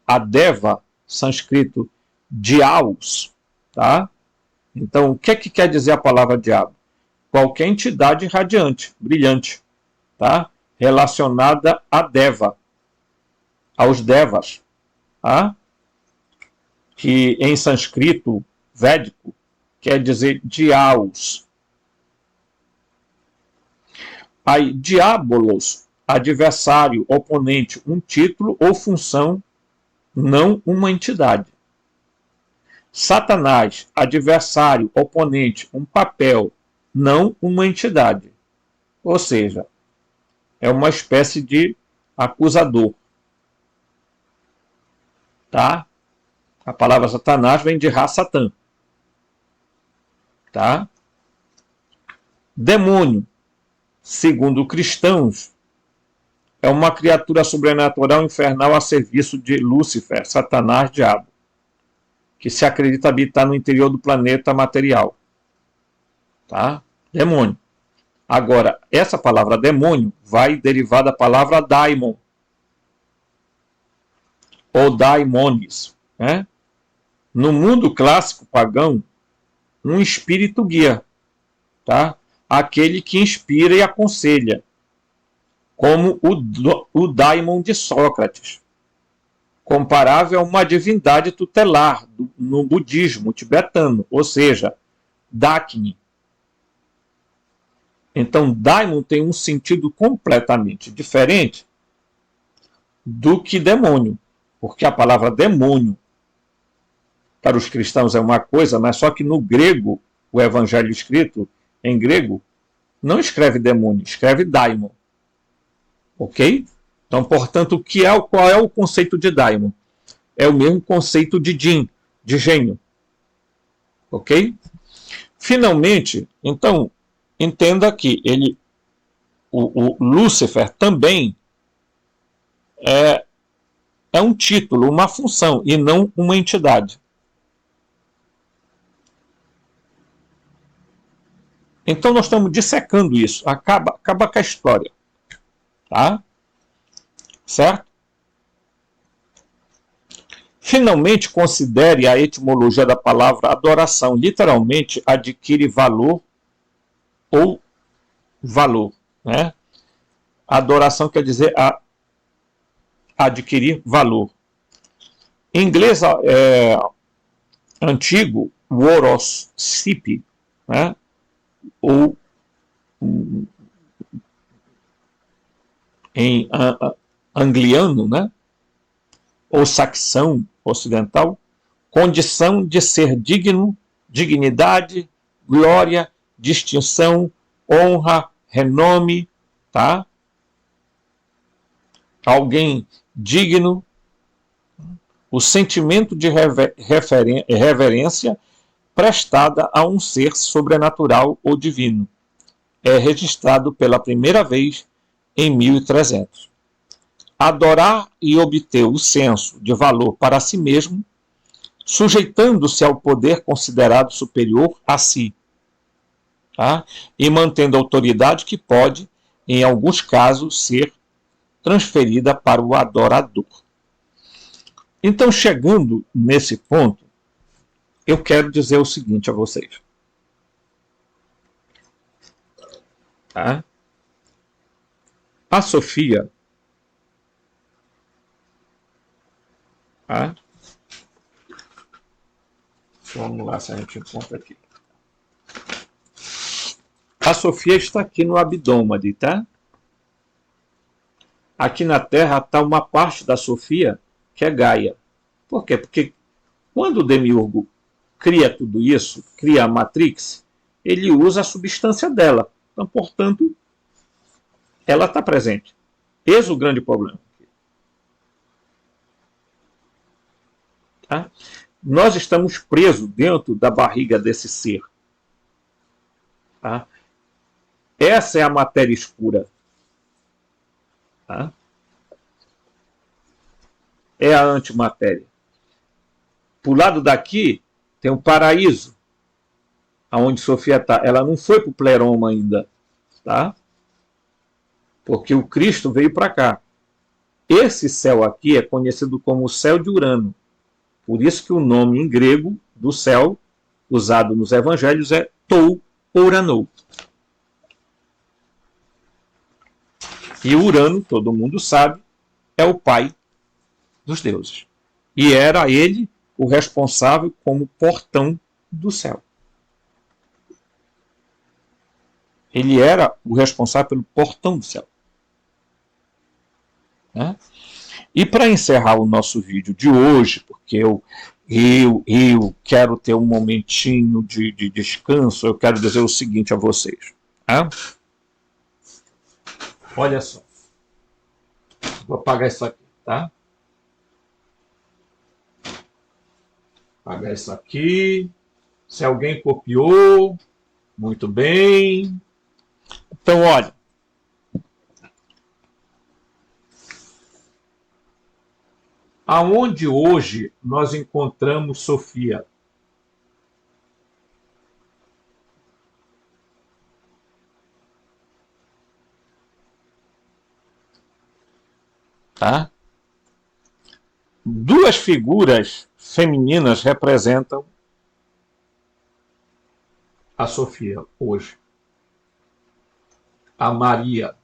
[SPEAKER 1] a Deva, sânscrito Diaos, tá? Então, o que quer dizer a palavra diabo? Qualquer entidade radiante, brilhante, tá? Relacionada a Deva, aos Devas, tá? Que em sânscrito védico quer dizer diaos. Aí, diabolos, adversário, oponente, um título ou função, não uma entidade. Satanás, adversário, oponente, um papel, não uma entidade. Ou seja, é uma espécie de acusador. Tá? A palavra Satanás vem de Ra-Satã. Tá? Demônio, segundo cristãos, é uma criatura sobrenatural infernal a serviço de Lúcifer, Satanás, diabo, que se acredita habitar no interior do planeta material. Tá? Demônio. Agora, essa palavra demônio vai derivar da palavra daimon, ou daimones, né? No mundo clássico pagão, um espírito guia, tá? Aquele que inspira e aconselha, como o daimon de Sócrates, comparável a uma divindade tutelar no budismo tibetano, ou seja, Dakini. Então, daimon tem um sentido completamente diferente do que demônio, porque a palavra demônio para os cristãos é uma coisa, mas só que no grego, o evangelho escrito em grego, não escreve demônio, escreve daimon. Ok? Então, portanto, qual é o conceito de daimon? É o mesmo conceito de jin, de gênio. Ok? Finalmente, então, entenda que o Lúcifer também é um título, uma função, e não uma entidade. Então nós estamos dissecando isso. Acaba com a história. Tá? Certo? Finalmente, considere a etimologia da palavra adoração. Literalmente, adquire valor ou valor. Né? Adoração quer dizer adquirir valor. Em inglês antigo, woroscipe, né? Ou em angliano, né? Ou saxão ocidental, condição de ser digno, dignidade, glória, distinção, honra, renome, tá? Alguém digno, o sentimento de reverência prestada a um ser sobrenatural ou divino. É registrado pela primeira vez em 1300. Adorar e obter o senso de valor para si mesmo, sujeitando-se ao poder considerado superior a si. tá? E mantendo autoridade que pode, em alguns casos, ser transferida para o adorador. Então, chegando nesse ponto, eu quero dizer o seguinte a vocês. Tá? A Sofia, tá? Vamos lá se a gente encontra aqui. A Sofia está aqui no abdômen, tá? Aqui na Terra está uma parte da Sofia que é Gaia. Por quê? Porque quando o Demiurgo cria tudo isso, cria a Matrix, ele usa a substância dela. Então, portanto, ela está presente. Eis o grande problema. Tá? Nós estamos presos dentro da barriga desse ser. Tá? Essa é a matéria escura. Tá? É a antimatéria. Pro lado daqui tem o paraíso, aonde Sofia está. Ela não foi para o pleroma ainda, tá? Porque o Cristo veio para cá. Esse céu aqui é conhecido como o céu de Urano. Por isso que o nome em grego do céu, usado nos evangelhos, é Tou Oranou. E Urano, todo mundo sabe, é o pai dos deuses. E era ele o responsável como portão do céu. Ele era o responsável pelo portão do céu. Né? E para encerrar o nosso vídeo de hoje, porque eu quero ter um momentinho de descanso, eu quero dizer o seguinte a vocês. Tá? Olha só. Vou apagar isso aqui, tá? Apagar isso aqui. Se alguém copiou, muito bem. Então, olha. Aonde hoje nós encontramos Sofia? Tá? Duas figuras femininas representam a Sofia hoje. A Maria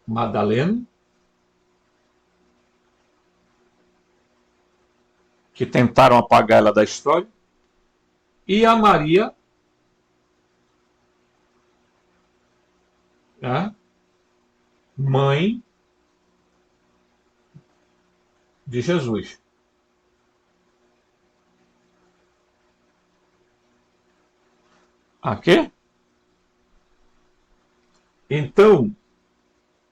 [SPEAKER 1] Madalena, que tentaram apagar ela da história, e a Maria, né, mãe de Jesus. Aqui? Então,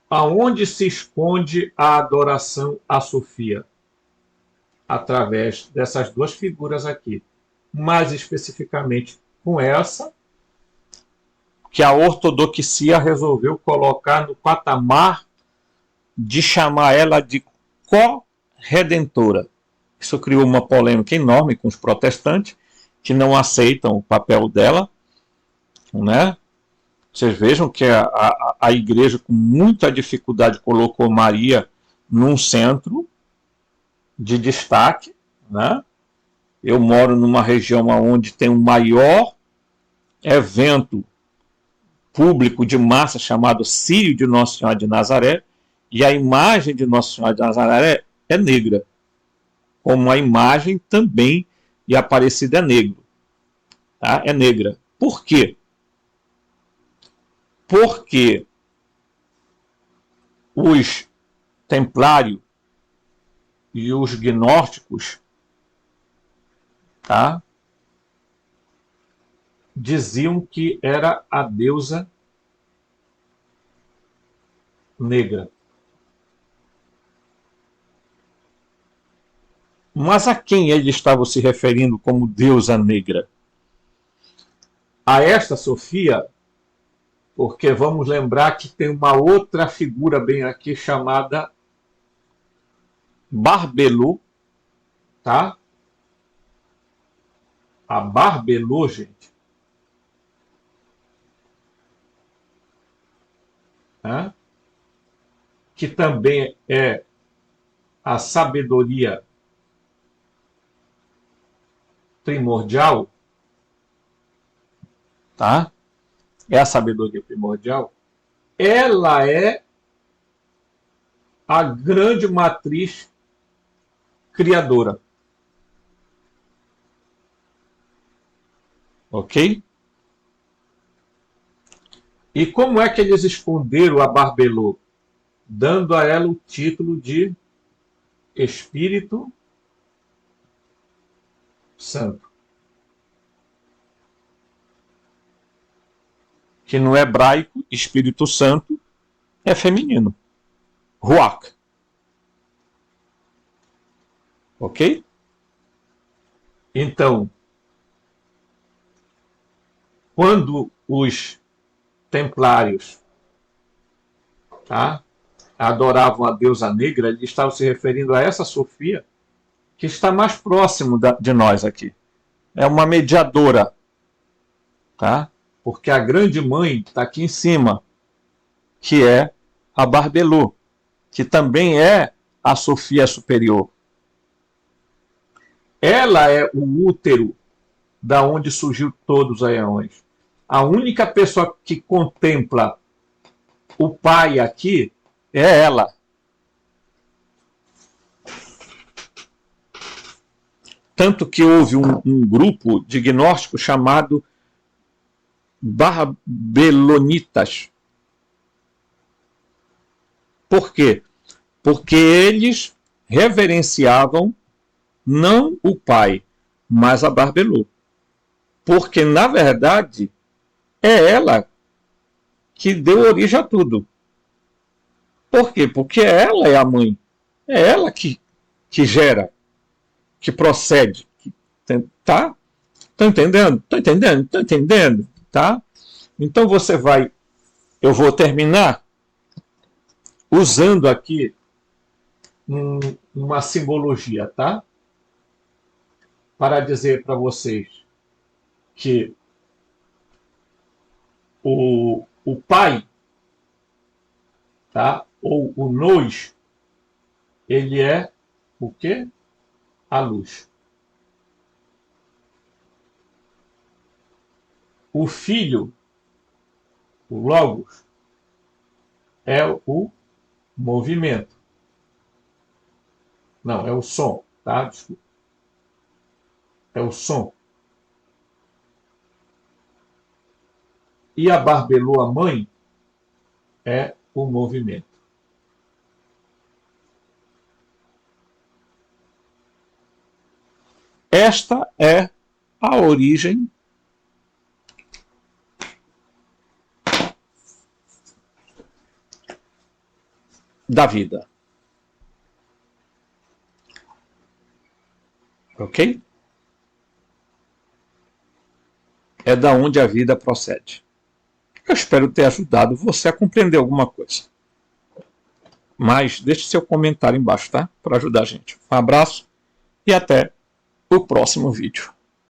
[SPEAKER 1] aonde se esconde a adoração a Sofia? Através dessas duas figuras aqui. Mais especificamente com essa, que a ortodoxia resolveu colocar no patamar de chamar ela de co-redentora. Isso criou uma polêmica enorme com os protestantes, que não aceitam o papel dela, né? Vocês vejam que a igreja, com muita dificuldade, colocou Maria num centro de destaque, né? Eu moro numa região onde tem o maior evento público de massa chamado Círio de Nossa Senhora de Nazaré, e a imagem de Nossa Senhora de Nazaré é negra, como a imagem também de Aparecida é negro, tá? É negra. Por quê? Porque os templários e os gnósticos, tá, diziam que era a deusa negra. Mas a quem ele estava se referindo como deusa negra? A esta Sofia, porque vamos lembrar que tem uma outra figura bem aqui chamada Barbelô, tá? A Barbelô, gente, tá? Que também é a sabedoria primordial, tá? É a sabedoria primordial. Ela é a grande matriz criadora. Ok? E como é que eles esconderam a Barbelô? Dando a ela o título de Espírito Santo. Que no hebraico, Espírito Santo é feminino. Ruach. Ok? Então, quando os templários, tá, adoravam a deusa negra, eles estavam se referindo a essa Sofia, que está mais próximo de nós aqui. É uma mediadora, tá? Porque a grande mãe está aqui em cima, que é a Barbelô, que também é a Sofia superior. Ela é o útero da onde surgiu todos os aeões. A única pessoa que contempla o pai aqui é ela. Tanto que houve um grupo de gnósticos chamado Barbelonitas. Por quê? Porque eles reverenciavam não o pai, mas a Barbelô. Porque, na verdade, é ela que deu origem a tudo. Por quê? Porque ela é a mãe. É ela que gera, que procede. Tá? Tá entendendo? Tá entendendo? Tá entendendo? Tá? Então você vai... Eu vou terminar usando aqui uma simbologia, tá? Para dizer para vocês que o pai, tá? Ou o nós, ele é o quê? A luz. O filho, o logos, é o movimento. Não, é o som, tá? Desculpa. É o som. E a Barbelô, a mãe, é o movimento. Esta é a origem da vida. Ok? É da onde a vida procede. Eu espero ter ajudado você a compreender alguma coisa. Mas deixe seu comentário embaixo, tá? Para ajudar a gente. Um abraço e até o próximo vídeo.